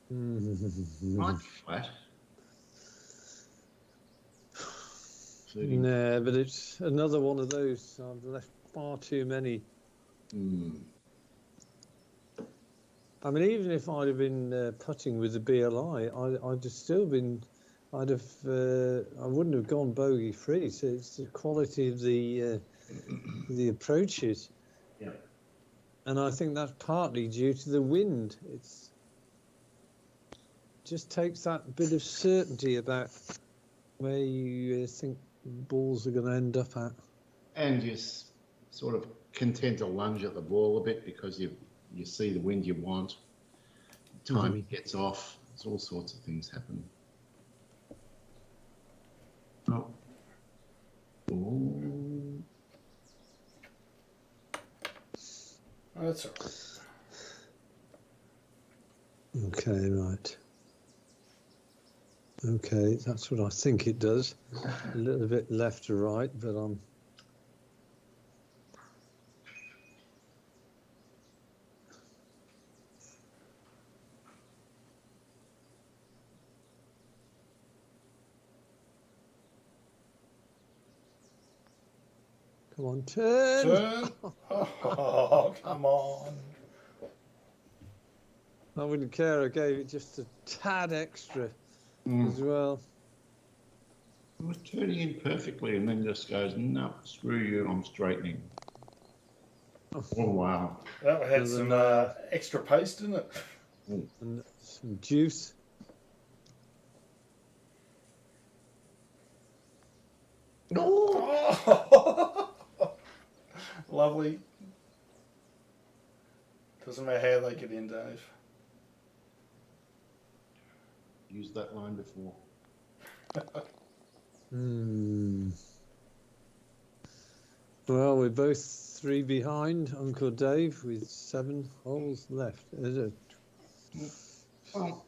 Right flat. Nah, but it's another one of those. I've left far too many. I mean, even if I'd have been putting with the BLI, I'd have still been. I wouldn't have gone bogey free. So it's the quality of the approaches. Yeah. And I think that's partly due to the wind. It's just takes that bit of certainty about where you think balls are going to end up at. And you're sort of content to lunge at the ball a bit because you see the wind you want. Timing gets off. There's all sorts of things happen. Oh. Ooh. That's all right. Okay, right. Okay, that's what I think it does. A little bit left to right, but I'm... Come on, turn! Turn. Oh, come on. I wouldn't care. I gave it just a tad extra as well. It was turning in perfectly and then just goes, no, screw you, I'm straightening. Oh, wow. That had some extra paste in it. And some juice. Oh. Lovely. Doesn't matter how they get in, Dave. Used that line before. Well, we're both 3 behind Uncle Dave with 7 holes left. Is it? Well,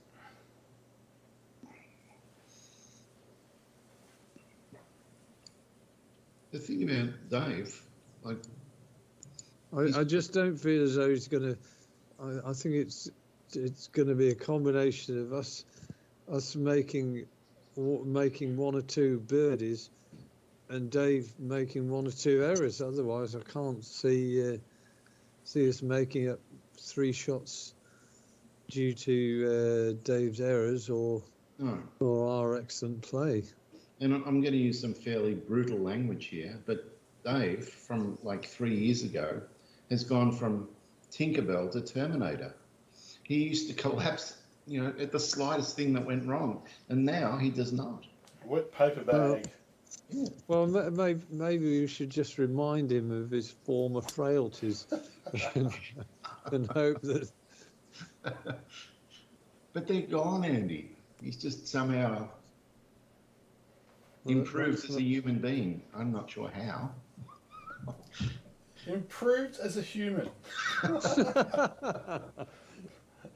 the thing about Dave, like, I just don't feel as though he's going to. I think it's going to be a combination of us making 1 or 2 birdies, and Dave making 1 or 2 errors. Otherwise, I can't see us making up 3 shots due to Dave's errors or our excellent play. and I'm going to use some fairly brutal language here, but Dave, from like 3 years ago, has gone from Tinkerbell to Terminator. He used to collapse, at the slightest thing that went wrong, and now he does not. Wet paper bag. Yeah. Well, maybe we should just remind him of his former frailties and hope that. But they're gone, Andy. He's just somehow improved as a human being. I'm not sure how. Improved as a human.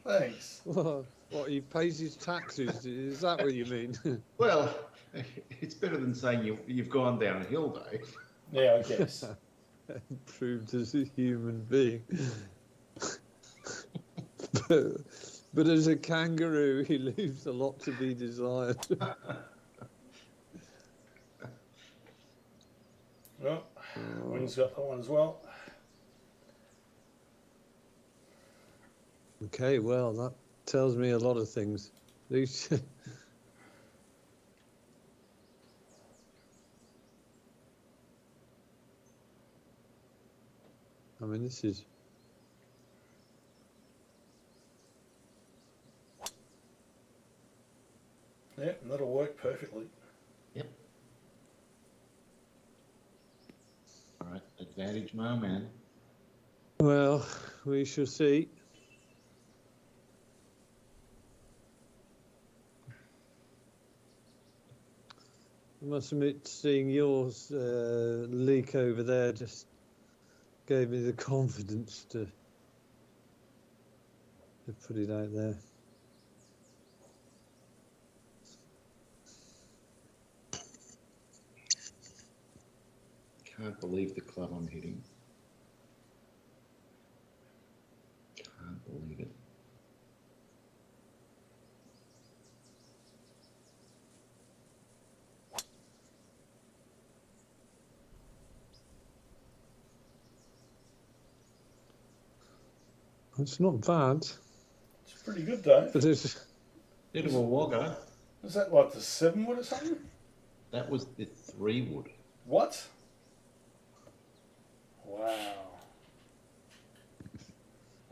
Thanks. What, he pays his taxes? Is that what you mean? Well, it's better than saying you've gone downhill, Dave. Yeah, I guess. Improved as a human being. But as a kangaroo, he leaves a lot to be desired. Well, Wing's got that one as well. Okay, well, that tells me a lot of things. At least I mean, this is. Yeah, that'll work perfectly. Yep. All right, advantage, my man. Well, we shall see. I must admit, seeing yours leak over there just gave me the confidence to put it out there. Can't believe the club I'm hitting. Can't believe it. It's not bad. It's pretty good, Dave. But it's Bit of a wogger. Is that like the 7 wood or something? That was the 3 wood. What? Wow.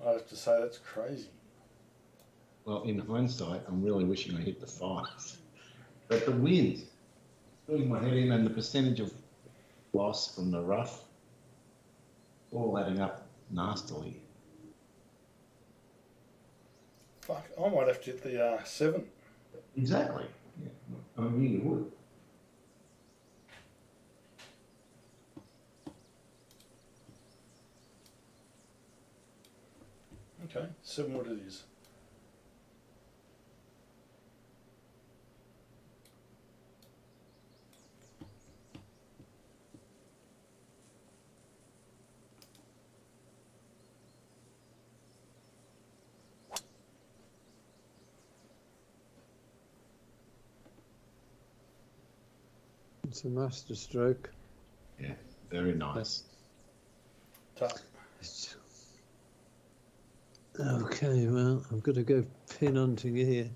I have to say that's crazy. Well, in hindsight, I'm really wishing I hit the 5. But the wind, putting my head in, and the percentage of loss from the rough, all adding up nastily. Fuck, I might have to hit the 7. Exactly. Yeah. I knew you would. Okay, 7 wood it is. It's a master stroke. Yeah, very nice. Tough. Okay, well, I've got to go pin hunting here.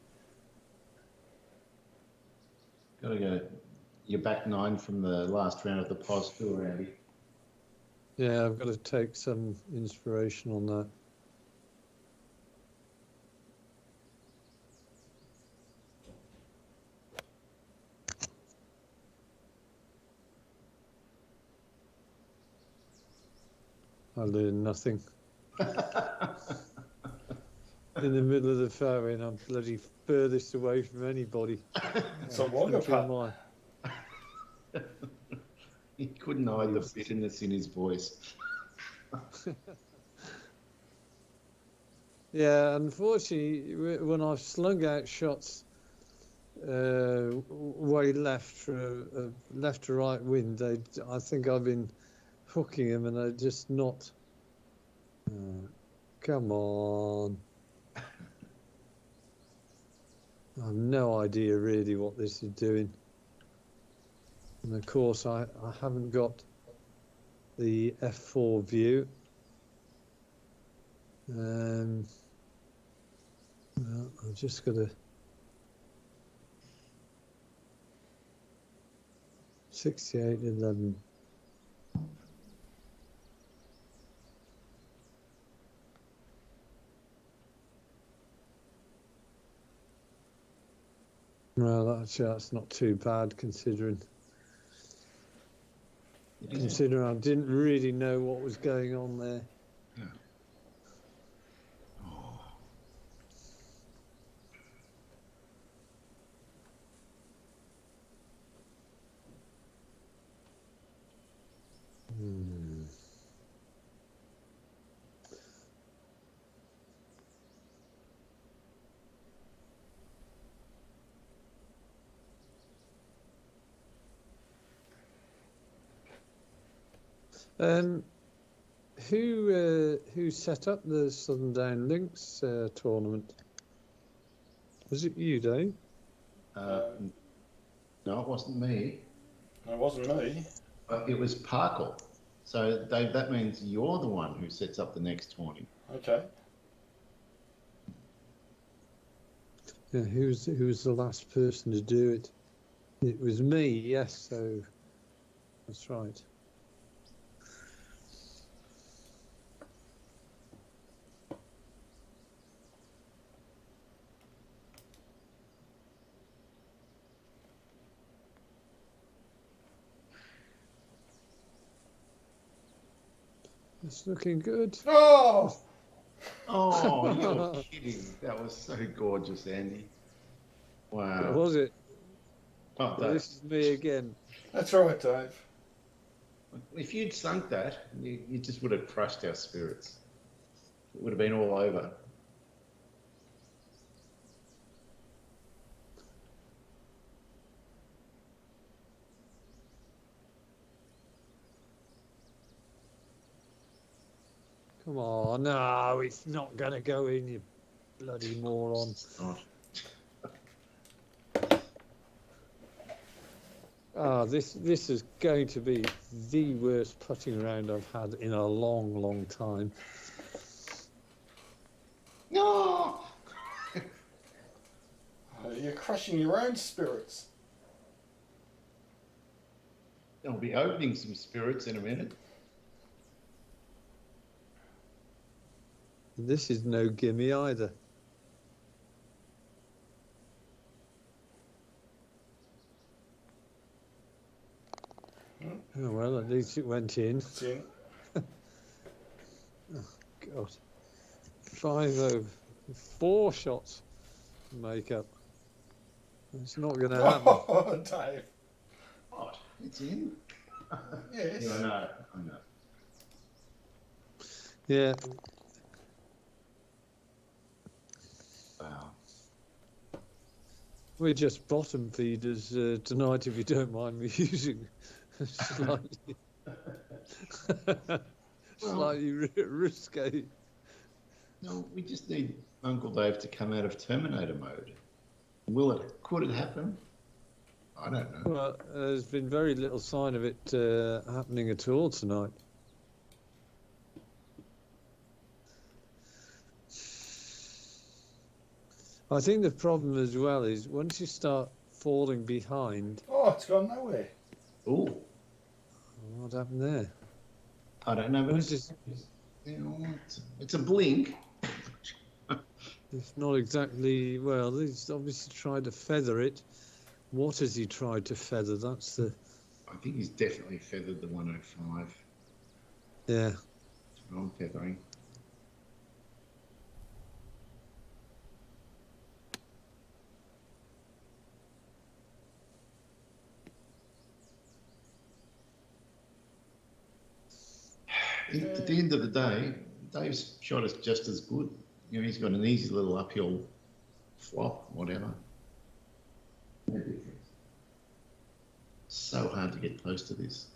Got to go. You're back 9 from the last round of the POS tour, Andy. Yeah, I've got to take some inspiration on that. I learned nothing. In the middle of the fairway, and I'm bloody furthest away from anybody. It's a wogger putt. He couldn't hide the bitterness in his voice. Yeah, unfortunately, when I've slung out shots way left for a left to right wind, I think I've been hooking them, and they're just not. Come on. I have no idea really what this is doing. And of course, I haven't got the F4 view. Well, I've just got to 68.11. Actually, that's not too bad considering. It is. Considering I didn't really know what was going on there. Yeah. Oh. Hmm. Who set up the Southern Down Links tournament? Was it you, Dave? No, it wasn't me. It wasn't me. It was Parkle. So, Dave, that means you're the one who sets up the next tourney. Okay. Yeah, who was the last person to do it? It was me, yes, so that's right. It's looking good. Oh! Oh, you're kidding. That was so gorgeous, Andy. Wow. Was it? Oh, Well, this is me again. That's right, Dave. if you'd sunk that, you just would have crushed our spirits. It would have been all over. Come on, no, it's not going to go in, you bloody moron. It's not. This is going to be the worst putting round I've had in a long, long time. No! You're crushing your own spirits. I'll be opening some spirits in a minute. This is no gimme either. Oh, well, at least it went in. It's in. Oh, God. 5-0. 4 shots to make up. It's not going to happen. Oh, Dave. What? It's in? Yes. Yeah, I know. Yeah. Wow. We're just bottom feeders tonight, if you don't mind me using slightly, slightly risque. No, we just need Uncle Dave to come out of Terminator mode. Could it happen? I don't know. Well, there's been very little sign of it happening at all tonight. I think the problem as well is once you start falling behind. Oh, it's gone nowhere. Oh, What happened there? I don't know, but it's a blink. It's not exactly, well, he's obviously tried to feather it. What has he tried to feather? That's the... I think he's definitely feathered the 105. Yeah. It's wrong feathering. At the end of the day, Dave's shot is just as good. You know, he's got an easy little uphill flop, whatever. No difference. So hard to get close to this.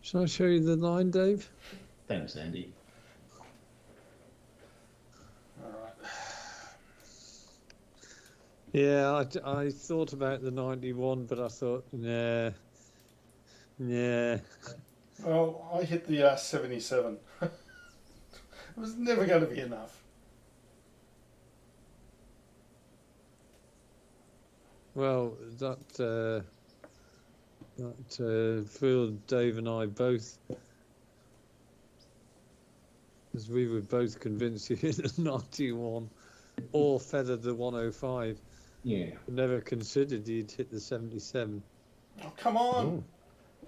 Shall I show you the line, Dave? Thanks, Andy. All right. Yeah, I thought about the 91, but I thought, nah. Well, I hit the 77. It was never going to be enough. Well, that That fooled Dave and I both, as we were both convinced he hit the 91 or feathered the 105. Yeah. Never considered he'd hit the 77. Oh, come on. Oh,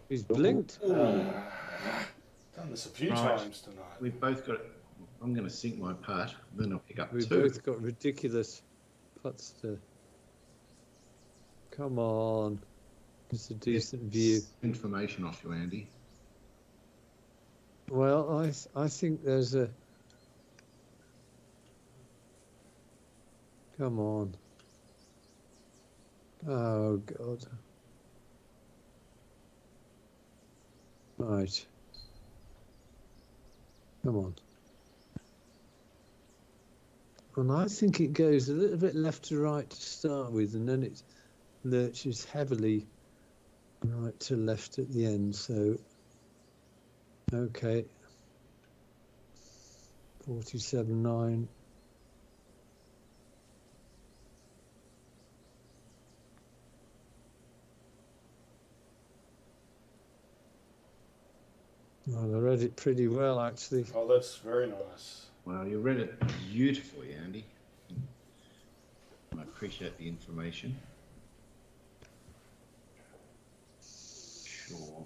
he's blinked. Done this a few Right. times tonight. We've both got. I'm going to sink my putt, then I'll pick up We've two. both got ridiculous putts to. Come on. It's a decent view. Information off you, Andy. Well, I think there's a. Come on. Oh, God. Right. Come on. And I think it goes a little bit left to right to start with, and then it lurches heavily right to left at the end. So, okay. 47.9. Well, I read it pretty well, actually. Oh, that's very nice. Well, you read it beautifully, Andy. I appreciate the information. Sure.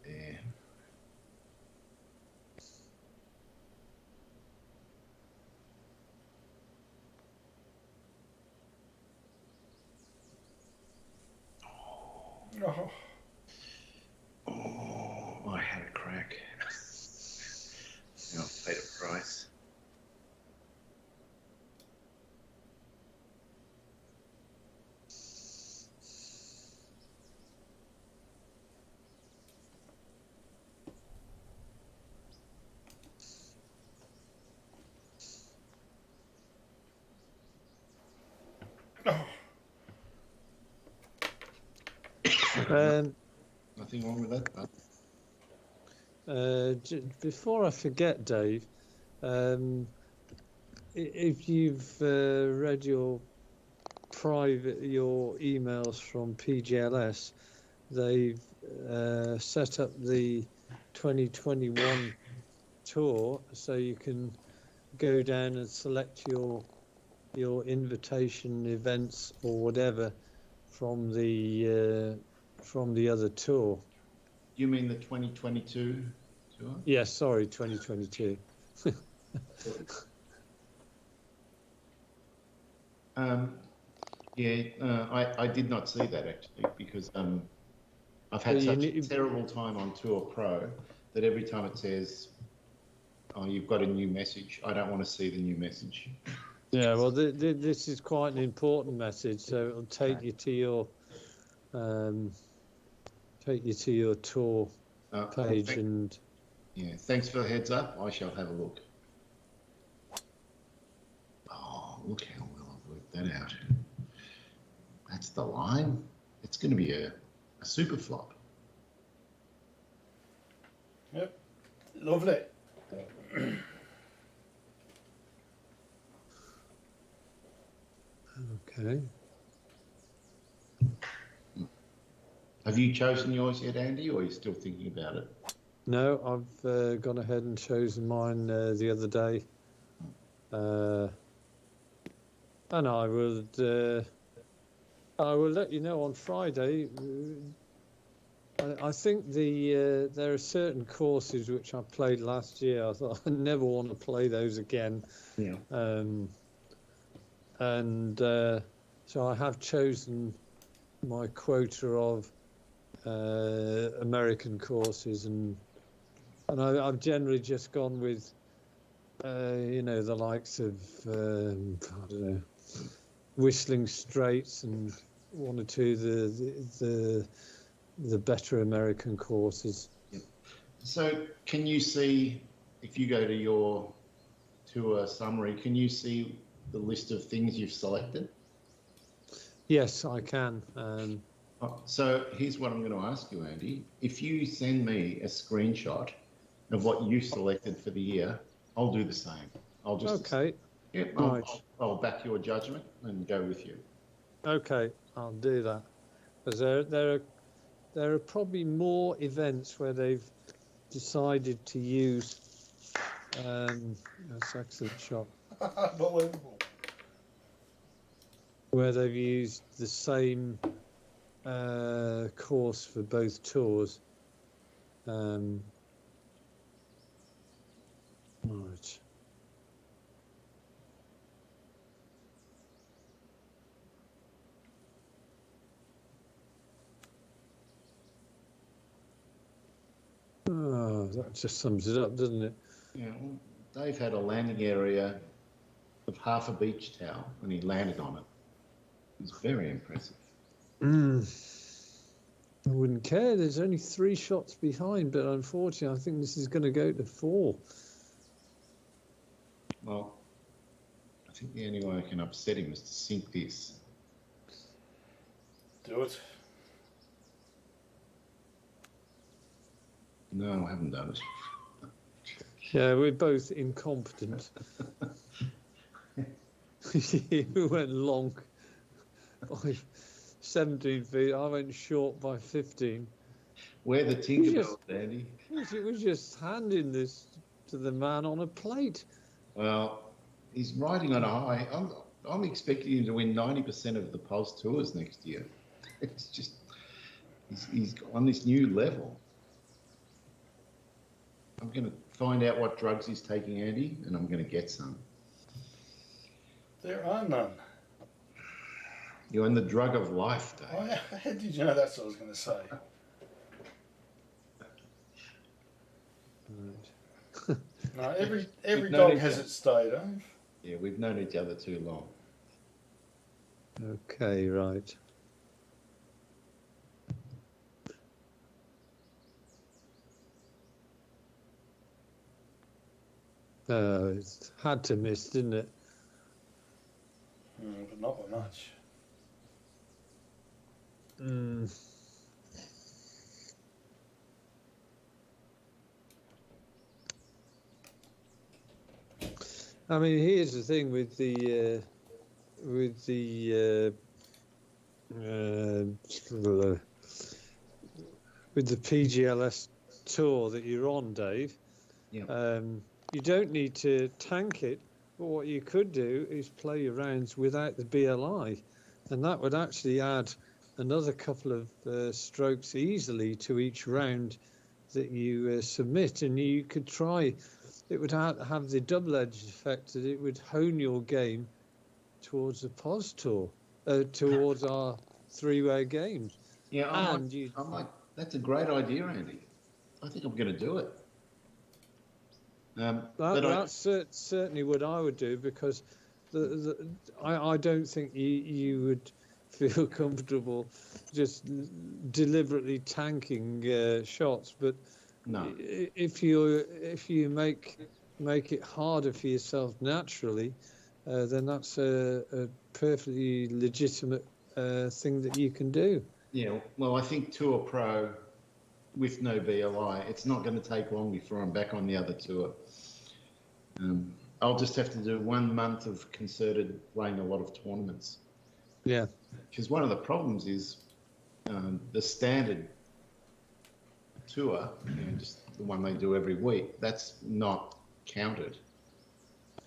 There. Oh, Oh, I had a crack. Now I've paid a price. Nothing wrong with that, but Before I forget, Dave, if you've read your emails from PGLS, they've set up the 2021 tour, so you can go down and select your invitation events or whatever from the other tour. you mean the 2022 tour? Yes, sorry, 2022. I did not see that actually because I've had such a terrible time on Tour Pro that every time it says, "Oh, you've got a new message," I don't want to see the new message. Yeah, well, this is quite an important message, so it'll take you to your tour page and. Yeah, thanks for the heads up. I shall have a look. Oh, look how well I've worked that out. That's the line. It's going to be a super flop. yep. Lovely. Okay. Have you chosen yours yet, Andy, or are you still thinking about it? No, I've gone ahead and chosen mine the other day, and I will let you know on Friday. I think there are certain courses which I played last year. I thought I never want to play those again. Yeah. So I have chosen my quota of American courses, and I've generally just gone with the likes of I don't know, Whistling Straits and one or two the better American courses. So can you see, if you go to your tour summary, can you see the list of things you've selected? Yes, I can. So here's what I'm going to ask you, Andy. If you send me a screenshot of what you selected for the year, I'll do the same. I'll just Okay. Yeah, Right. I'll back your judgment and go with you. Okay, I'll do that. Because there are probably more events where they've decided to use. That's excellent shot. Unbelievable. Where they've used the same course for both tours. Right. Oh, that just sums it up, doesn't it? Yeah, well, Dave had a landing area of half a beach towel when he landed on it. It was very impressive. I wouldn't care. There's only 3 shots behind, but unfortunately, I think this is going to go to 4. Well, I think the only way I can upset him is to sink this. Do it. No, I haven't done it. Yeah, we're both incompetent. We went long by 17 feet. I went short by 15. We're the Tinkerbell, Andy. We're just handing this to the man on a plate. Well, he's riding on a high. I'm expecting him to win 90% of the Pulse Tours next year. It's just he's on this new level. I'm going to find out what drugs he's taking, Andy, and I'm going to get some. There are none. You're in the drug of life, Dave. How did you know that's what I was going to say? Right. No, every We've dog known has each its day, Dave. Yeah, we've known each other too long. Okay, right. It's had to miss, didn't it? But not by much. I mean, here's the thing with the PGLS tour that you're on, Dave. Yeah. You don't need to tank it, but what you could do is play your rounds without the BLI, and that would actually add another couple of strokes easily to each round that you submit, and you could try. It would have the double-edged effect that it would hone your game towards the POS tour, towards our 3-way games. Yeah, I'm like, that's a great idea, Andy. I think I'm going to do it. That's certainly what I would do, because I don't think you would feel comfortable just deliberately tanking shots. But no, if you make it harder for yourself naturally, then that's a perfectly legitimate thing that you can do. Yeah, well, I think Tour Pro with no BLI, it's not going to take long before I'm back on the other tour. I'll just have to do 1 month of concerted playing a lot of tournaments. Yeah. Because one of the problems is the standard tour, just the one they do every week, that's not counted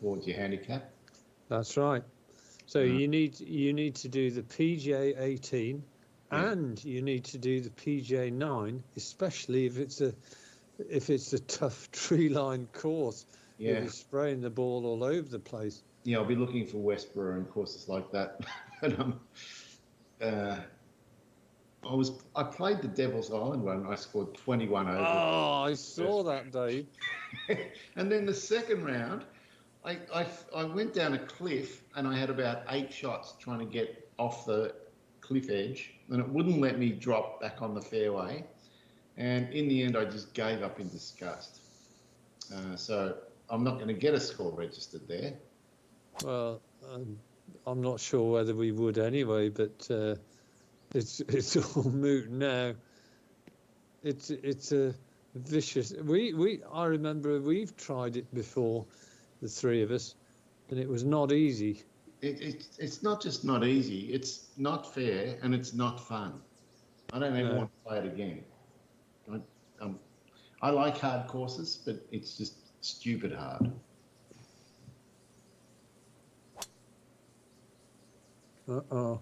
towards your handicap. That's right. So you need to do the PJ 18, and you need to do the PJ 9, especially if it's a tough tree line course. Yeah. If you're spraying the ball all over the place. Yeah, I'll be looking for Westboro and courses like that. I played the Devil's Island one. I scored 21 over. Oh, I saw that, Dave. And then the second round, I went down a cliff and I had about 8 shots trying to get off the cliff edge, and it wouldn't let me drop back on the fairway. And in the end, I just gave up in disgust. So I'm not going to get a score registered there. Well, I'm not sure whether we would anyway, but it's all moot now. It's a vicious. I remember we've tried it before, the 3 of us, and it was not easy. It's not just not easy. It's not fair and it's not fun. I don't ever No. want to play it again. I like hard courses, but it's just stupid hard. Uh-oh.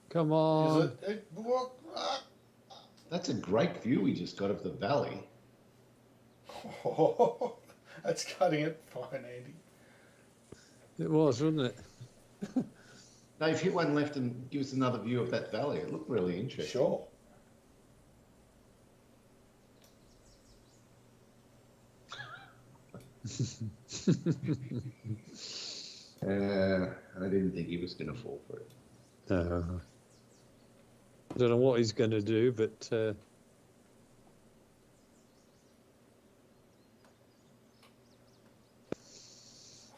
Come Is on. it what? That's a great view we just got of the valley. Oh, that's cutting it fine, Andy. It was, wasn't it? Dave, hit one left and give us another view of that valley. It looked really interesting. Sure. I didn't think he was going to fall for it. No. I don't know what he's going to do, but I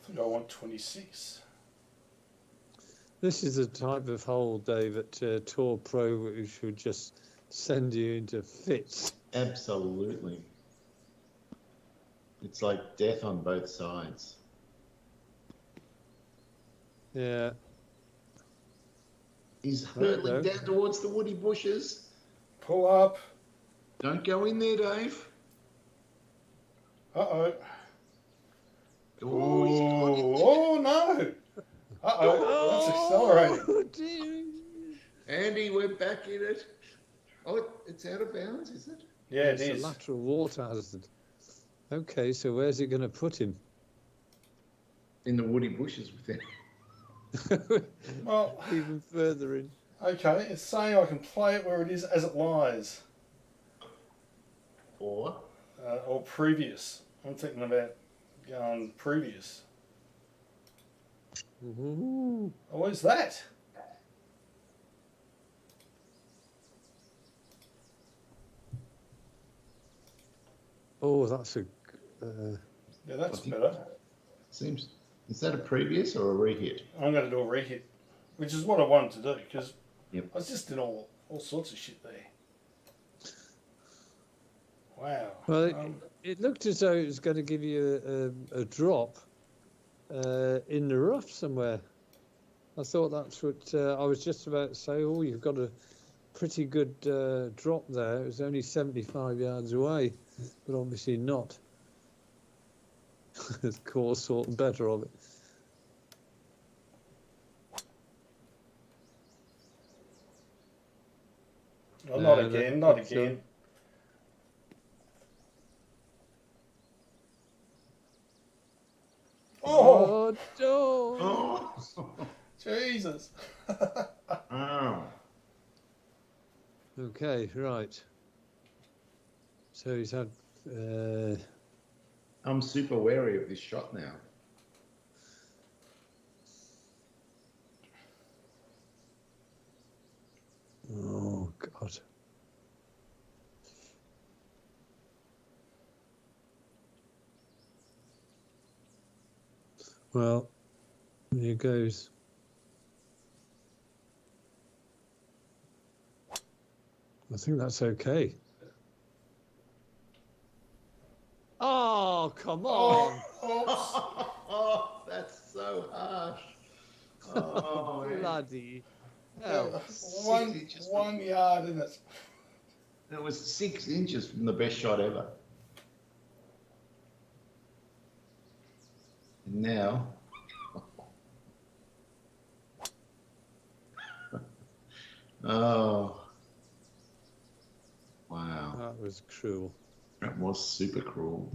think I want 26. this is the type of hole, Dave, at Tour Pro which would just send you into fits. Absolutely. It's like death on both sides. Yeah. He's There you hurtling go. down towards the woody bushes. Pull up. Don't go in there, Dave. Uh-oh. Oh, he's gone in there. Oh, no. Uh-oh. That's accelerating. Oh, dear. Andy, we're back in it. Oh, it's out of bounds, is it? Yeah, it It's a is. lateral water hazard. Okay, so where's it going to put him? In the woody bushes with him. Well, Even further in. okay. It's saying I can play it where it is as it lies. Or Or previous. I'm thinking about going previous. Ooh. Oh, what is that? Oh, that's a. Yeah, that's I think- better. seems, is that a previous or a rehit? I'm going to do a re-hit, which is what I wanted to do, because Yep. I was just in all sorts of shit there. Wow. Well, it looked as though it was going to give you a drop in the rough somewhere. I thought that's what I was just about to say. Oh, you've got a pretty good drop there. It was only 75 yards away, but obviously not. The course thought better of it. Oh, not No, again, that- not that's, again. Oh, Oh, Oh. Jesus. Oh. okay, right. So he's had. I'm super wary of this shot now. Oh God. Well, here goes. I think that's okay. Oh, come on. Oh, Oh, that's so harsh. Oh, man. Bloody oops. hell. One, 6 inches. 1 yard in it. That was 6 inches from the best shot ever. And now. Oh. Wow. That was cruel. That was super cruel.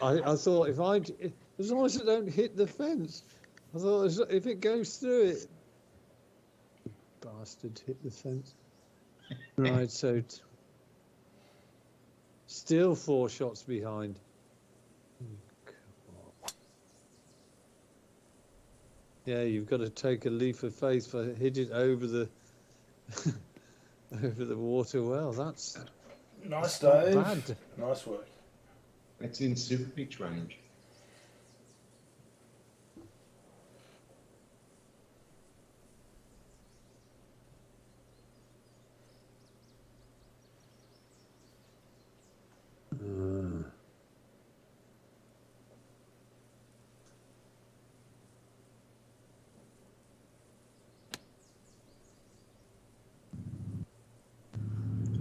I thought as long as I don't hit the fence, I thought if it goes through it, bastard hit the fence. Right, so still 4 shots behind. Come on. Yeah, you've got to take a leap of faith for hit it over the over the water well. That's Nice, not Dave. bad. Nice work. That's in super pitch range.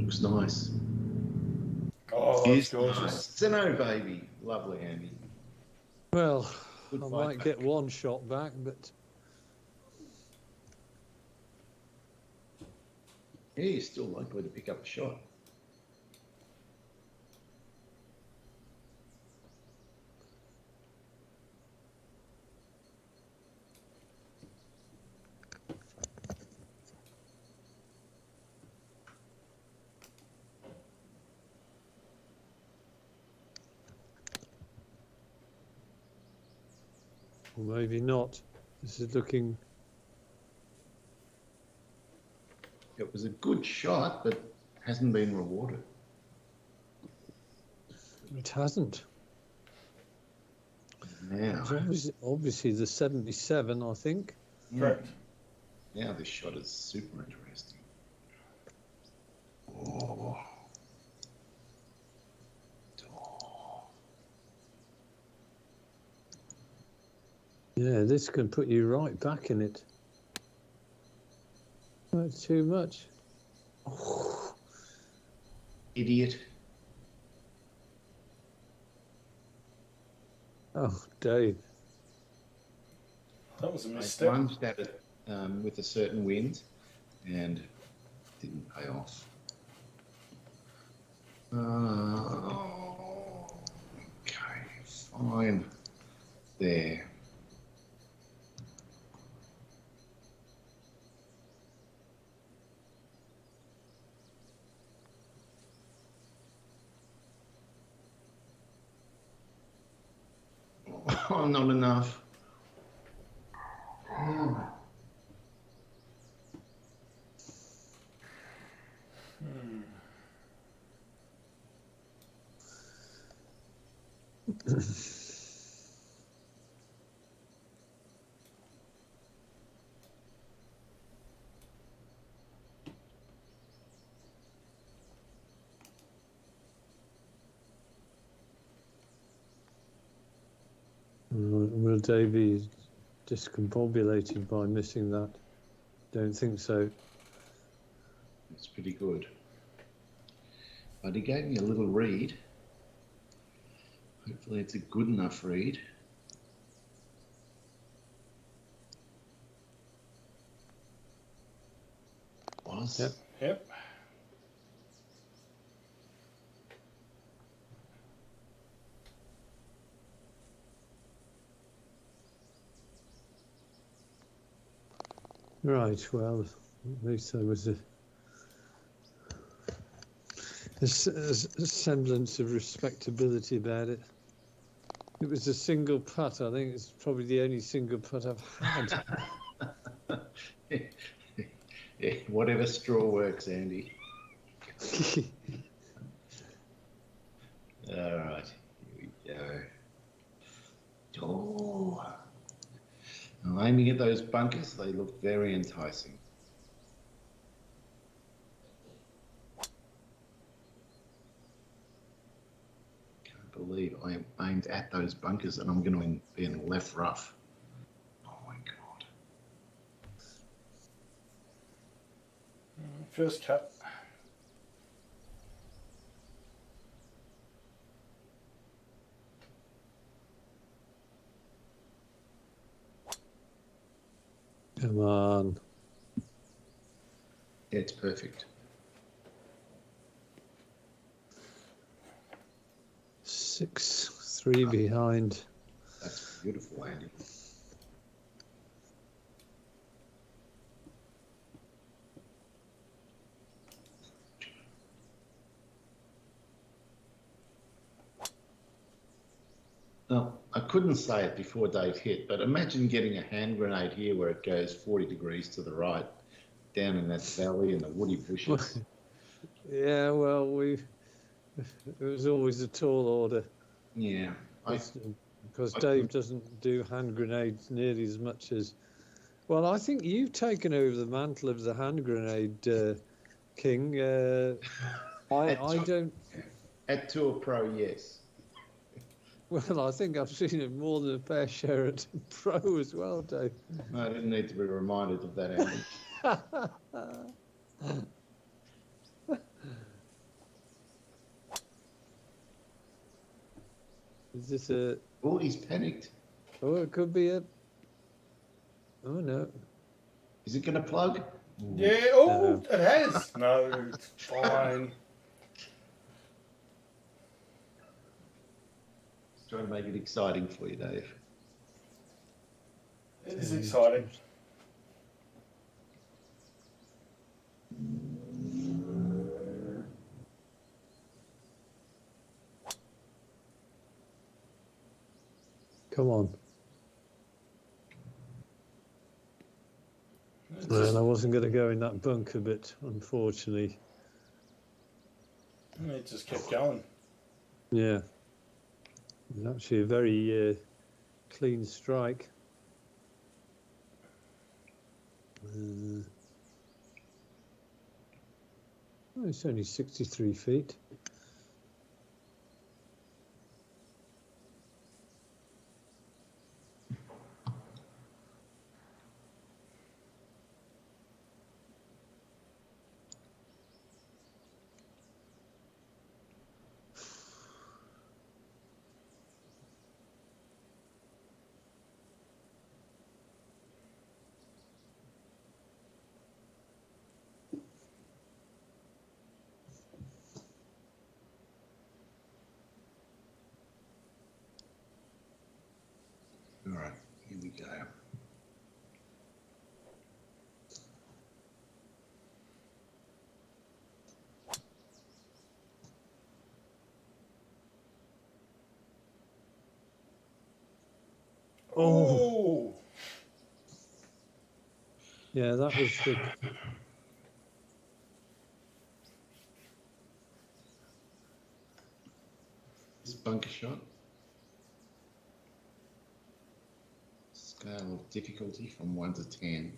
Looks nice. Oh, that's It's gorgeous. nice. Sino, baby. Lovely, Andy. Well, Good I fight might back. get one shot back, but Yeah, you're still likely to pick up a shot. or maybe not. This is looking. It was a good shot, but hasn't been rewarded. It hasn't. Now, It's obviously the 77, I think. Correct. now this shot is super interesting. Oh. Yeah, this can put you right back in it. Not too much. Oh, Idiot. oh, Dave. That was a I misstep. lunged at it with a certain wind and didn't pay off. Okay, fine. There. Oh, not enough. Will Dave be discombobulated by missing that? Don't think so. It's pretty good. But he gave me a little read. Hopefully it's a good enough read. Was. Yep. Yep. Right, well, at least there was a semblance of respectability about it. It was a single putt. I think it's probably the only single putt I've had. Yeah, whatever straw works, Andy. All right, here we go. Oh, I'm aiming at those bunkers. They look very enticing. Can't believe I am aimed at those bunkers and I'm going to be in the left rough. Oh my God. First cut. Come on. Yeah, it's perfect. 6-3 behind. That's beautiful, Andy. Well, I couldn't say it before Dave hit, but imagine getting a hand grenade here where it goes 40 degrees to the right, down in that valley in the woody bushes. Yeah, well, it was always a tall order. Yeah. Because Dave doesn't do hand grenades nearly as much as. Well, I think you've taken over the mantle of the hand grenade, King. I don't. At Tour Pro, yes. Well, I think I've seen it more than a fair share at Pro as well, Dave. I didn't need to be reminded of that, Andy. Is this a... Oh, he's panicked. Oh, it could be a... Oh, no. Is it going to plug? Yeah, oh, it has. No, it's fine. Trying to make it exciting for you, Dave. It is exciting. Come on. Well, I wasn't going to go in that bunker, but unfortunately. It just kept going. Yeah. It was actually a very clean strike. Oh, it's only 63 feet. All right, here we go. Oh, Yeah, that was the... This bunker shot. Scale of difficulty from 1 to 10.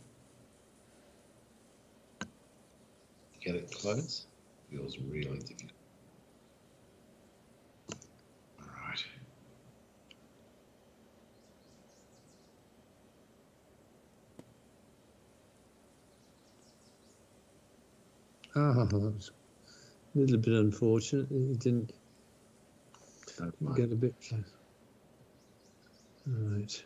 Get it close. Feels really difficult. All right. that was a little bit unfortunate. It didn't Don't mind. get a bit close. All right.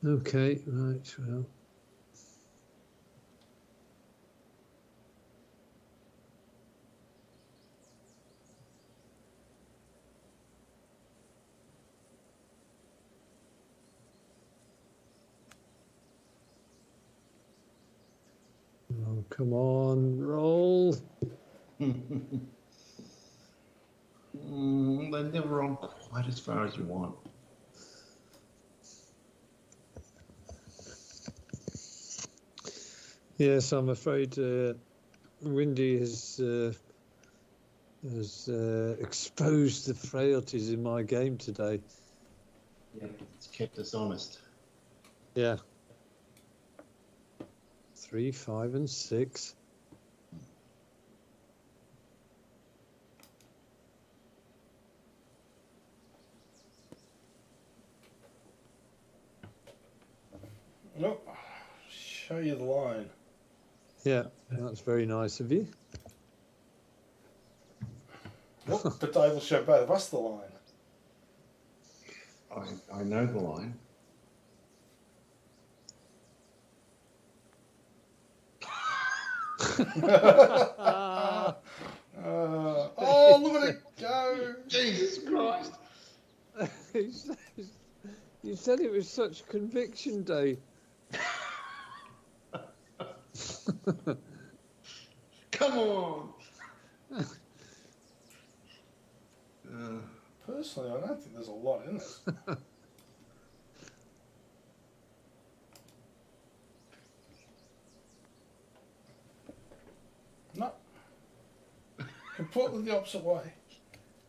Okay, right, well. Oh, come on, roll. They're never on quite as far as you want. Yes, I'm afraid Windy has exposed the frailties in my game today. Yeah, it's kept us honest. Yeah. 3, 5, and 6. nope. Show you the line. Yeah, that's very nice of you. Look, but Dave will show both of us the line. I know the line. Oh, look at it go! Jesus Christ! You said it with such conviction, Dave. Come on! Personally, I don't think there's a lot in this. No. Completely the opposite way.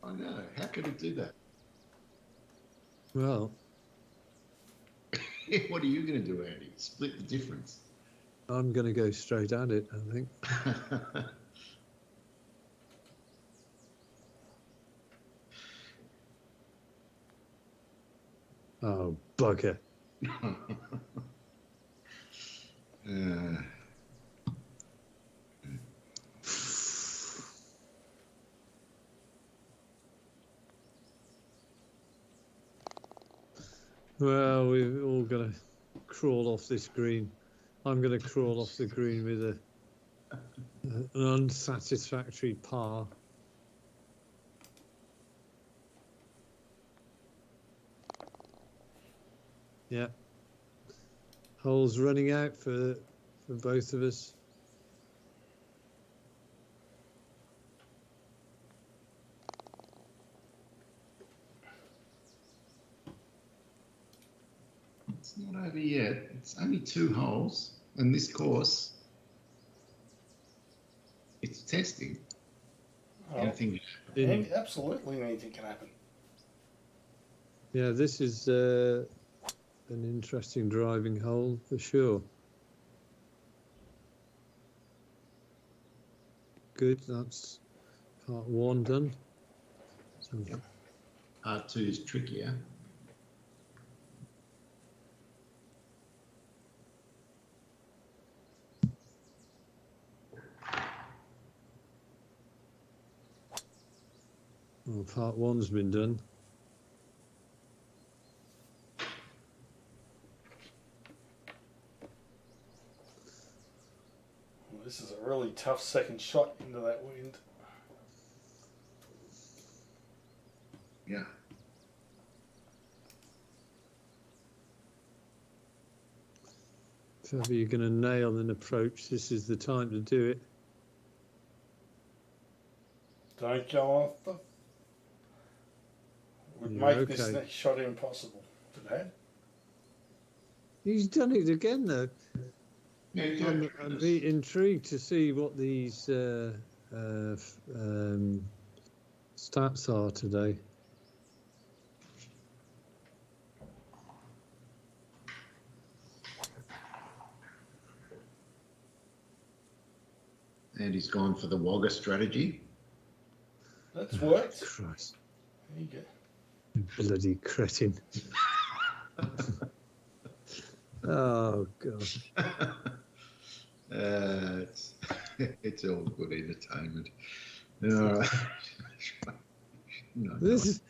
I know. How could it do that? Well, What are you going to do, Andy? Split the difference. I'm going to go straight at it, I think. Oh, bugger. Uh, Well, we're all going to crawl off this green. I'm going to crawl off the green with an unsatisfactory par. Yeah. Holes running out for both of us. it's not over yet. It's only 2 holes, and this course, it's testing. Oh, Anything. absolutely anything can happen. Yeah, this is an interesting driving hole for sure. Good, that's part 1 done. So, Yep. Part 2 is trickier. well, part 1's been done. Well, this is a really tough second shot into that wind. Yeah. If ever you're going to nail an approach, this is the time to do it. Don't go off the... Would Yeah, make this okay. next shot impossible. Dad? He's done it again, though. Yeah, I'm be intrigued to see what these stats are today. And he's gone for the Wagga strategy. That's worked. Christ. There you go. Bloody cretin. Oh, God. It's all good entertainment. All right. No, This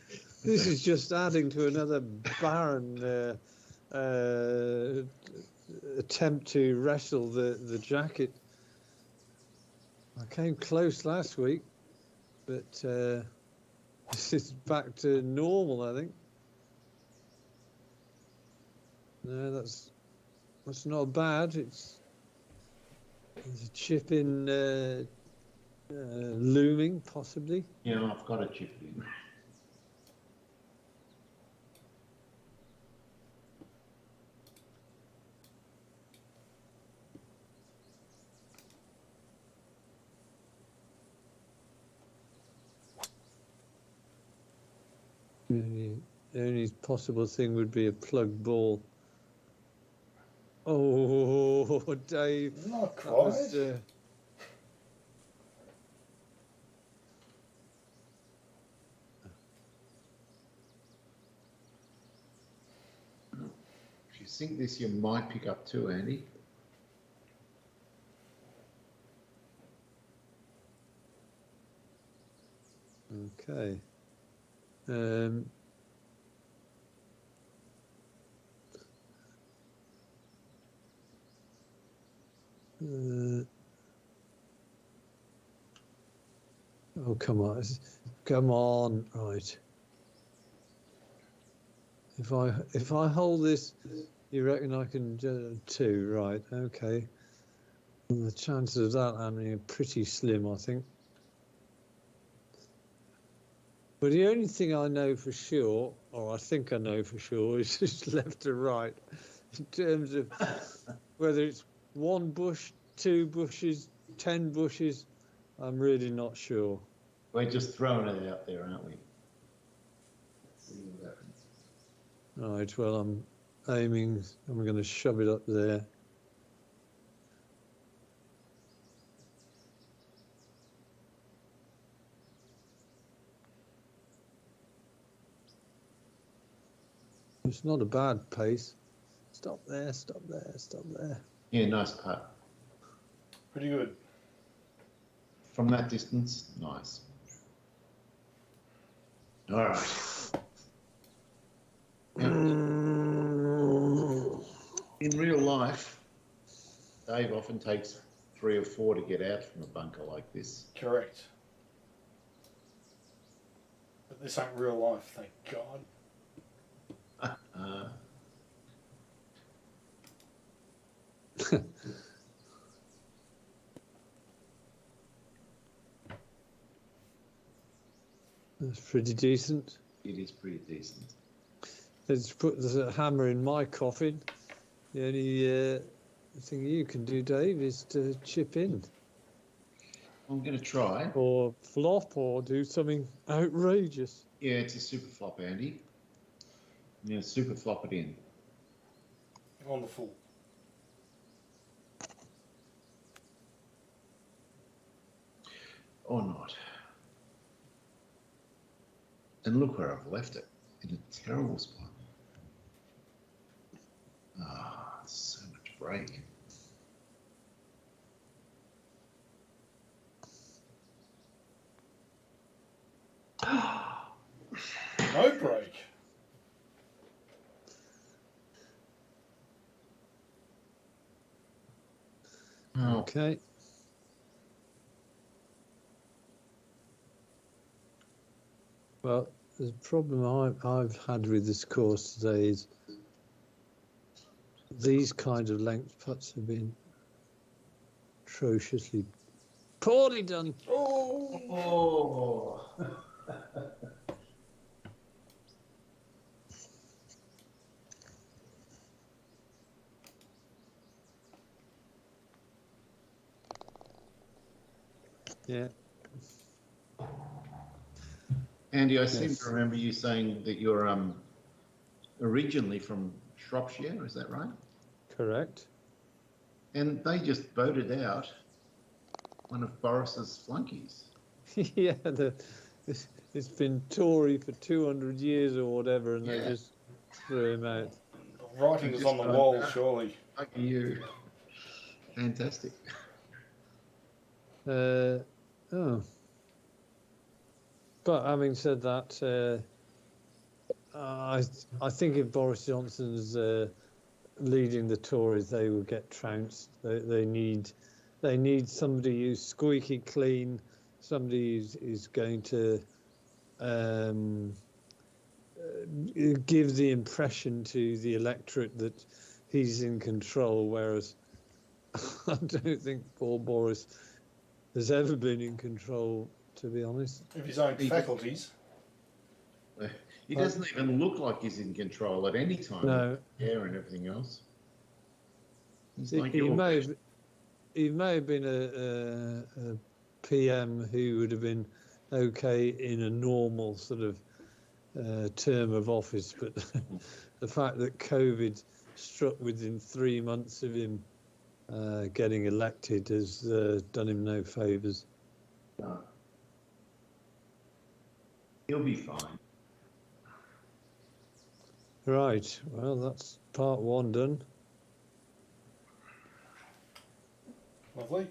is just adding to another barren attempt to wrestle the jacket. I came close last week, but this is back to normal, I think. No, that's not bad. There's a chip in looming, possibly. Yeah, I've got a chip in. The only possible thing would be a plug ball. Oh, Dave. Not That quite. was, If you sink this, you might pick up 2, Andy. okay. Oh, come on. Come on. Right. If I hold this, you reckon I can do 2? Right. Okay. And the chances of that happening are pretty slim, I think. But the only thing I know for sure, or I think I know for sure, is just left to right. In terms of whether it's 1 bush, 2 bushes, 10 bushes, I'm really not sure. We're just throwing it out there, aren't we? Let's see what happens. Right, well, I'm aiming, I'm going to shove it up there. It's not a bad pace. Stop there, stop there, stop there. Yeah, nice putt. Pretty good. From that distance, nice. All right. Now, in real life, Dave often takes 3 or 4 to get out from a bunker like this. Correct. But this ain't real life, thank God. That's pretty decent. It is pretty decent. Let's put the hammer in my coffin. The only thing you can do, Dave, is to chip in I'm going to try. or flop or do something outrageous. Yeah, it's a super flop, Andy. I'm going to super flop it in. On the full. Or not. And look where I've left it. In a terrible spot. Ah, so much break. No break. Oh, Okay. Well, the problem I've had with this course today is these kind of length putts have been atrociously poorly done. Oh! Yeah. Andy, I seem Yes. to remember you saying that you're originally from Shropshire, is that right? Correct. And they just voted out one of Boris's flunkies. Yeah, it's been Tory for 200 years or whatever, and Yeah. they just threw him out. The writing is on the wall, surely. Lucky you. Fantastic. Oh. But having said that, I think if Boris Johnson's leading the Tories, they will get trounced. They need somebody who's squeaky clean, somebody who's going to give the impression to the electorate that he's in control, whereas I don't think poor Boris has ever been in control, to be honest. Of his own faculties. He doesn't even look like he's in control at any time. No. Hair and everything else. He's He, like he may have been a PM who would have been okay in a normal sort of term of office, but the fact that COVID struck within 3 months of him getting elected has done him no favours. No. He'll be fine. Right, well, that's part 1 done. Lovely.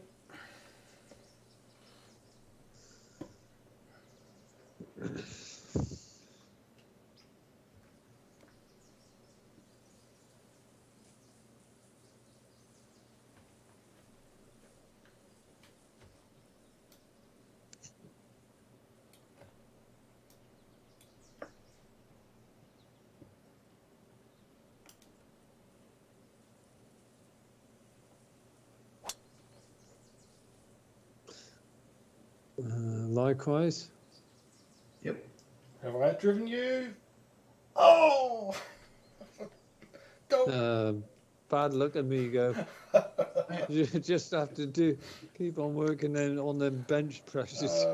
Likewise. Yep. Have I outdriven you? Oh! Don't. Bad luck, amigo. You just have to keep on working then on them bench presses.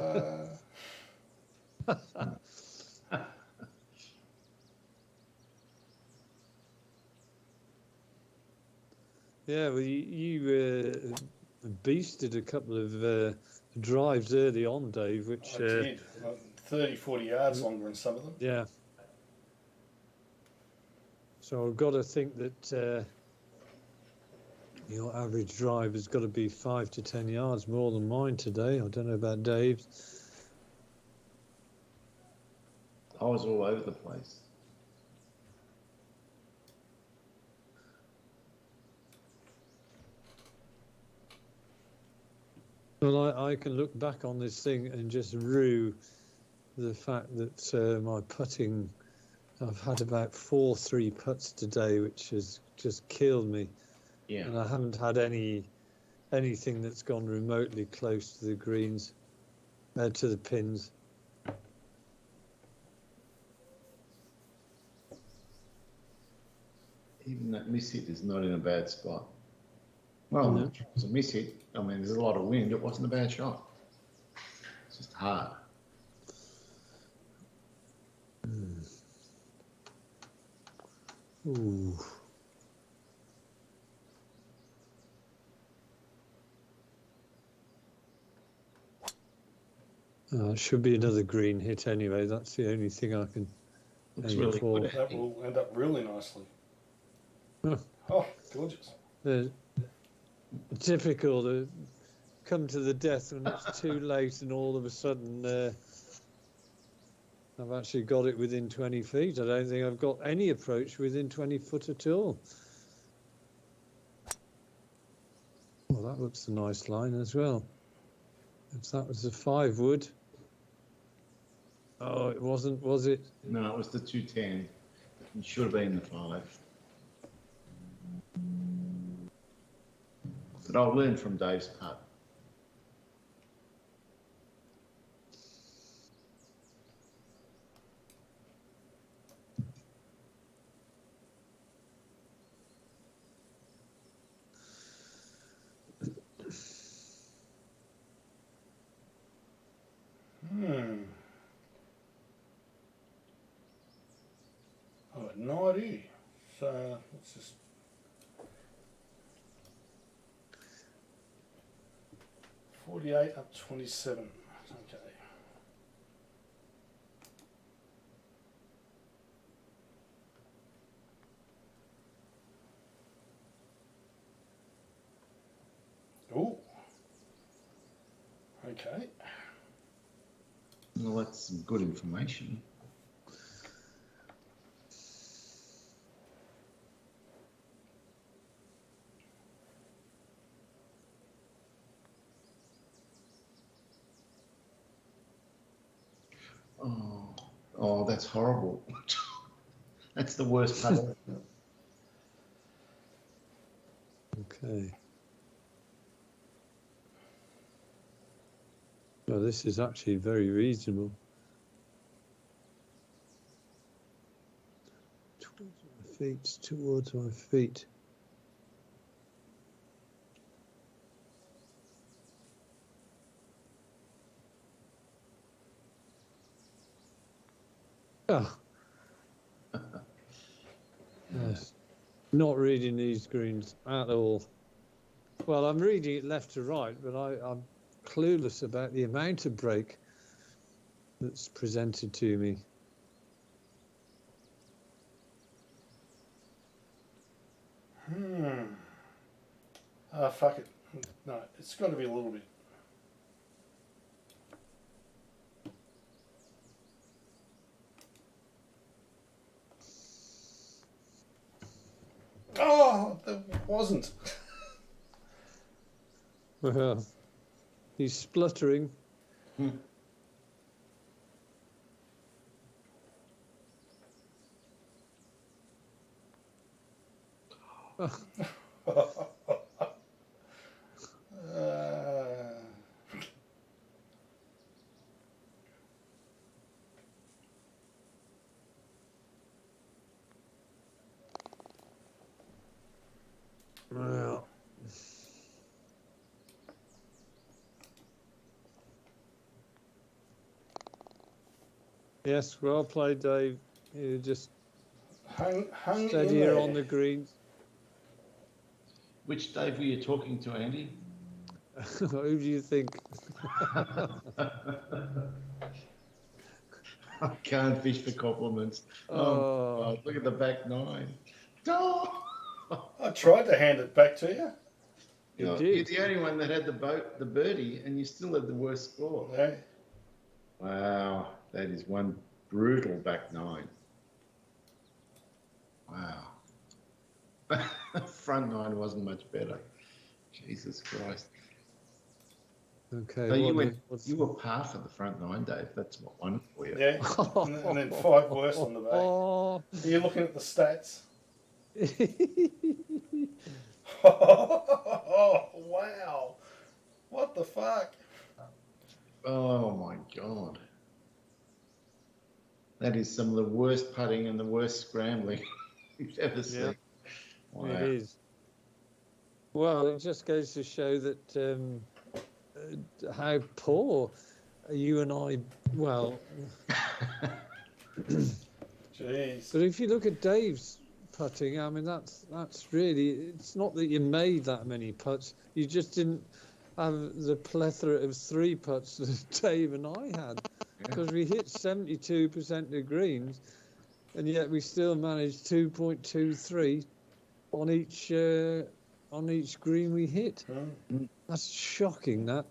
Yeah, well, you beasted a couple of drives early on, Dave, which... I did. 30, 40 yards longer in some of them. Yeah. So I've got to think that Your average drive has got to be 5 to 10 yards more than mine today. I don't know about Dave's. I was all over the place. Well, I can look back on this thing and just rue the fact that my putting, I've had about 4 3-putts today, which has just killed me. Yeah. And I haven't had anything that's gone remotely close to the greens, to the pins. Even that miss hit is not in a bad spot. Well, No. it was a miss hit. I mean, there's a lot of wind. It wasn't a bad shot. It's just hard. Ooh. It should be another green hit anyway. That's the only thing I can Looks aim really for. good. That will end up really nicely. Huh. Oh, gorgeous. Typical to come to the death when it's too late and all of a sudden I've actually got it within 20 feet. I don't think I've got any approach within 20 foot at all. Well, that looks a nice line as well. If that was a 5 wood. Oh, it wasn't, was it? No, it was the 210. It should have been the 5. But I'll learn from Dave's putt. I have no idea. So let's just. $48 up 27. Okay. Ooh. Okay. Well, that's some good information. Oh, that's horrible. That's the worst putt ever. Okay. Well, this is actually very reasonable. Towards my feet. Oh. Yes. Not reading these greens at all. Well, I'm reading it left to right, but I'm clueless about the amount of break that's presented to me. Fuck it. No, it's got to be a little bit. Oh, that wasn't. Well, he's spluttering. Well, yes, well played, Dave. You just hung in steadier there. on the greens. Which Dave were you talking to, Andy? Who do you think? I can't fish for compliments. Oh, look at the back 9. Oh. I tried to hand it back to you. You're the only one that had the birdie, and you still had the worst score. Yeah. Wow, that is one brutal back nine. Wow. Front nine wasn't much better. Jesus Christ. Okay. So you were par for the front nine, Dave. That's what won for you. Yeah. And then 5 worse on the back. Are you looking at the stats? Oh, wow. What the fuck? Oh my God. That is some of the worst putting and the worst scrambling you've ever seen. Wow. It is. Well, it just goes to show that how poor you and I. Well, jeez. But if you look at Dave's putting, I mean, that's really. It's not that you made that many putts. You just didn't have the plethora of 3 putts that Dave and I had, because we hit 72% of the greens, and yet we still managed 2.23 on each green we hit. That's shocking, that.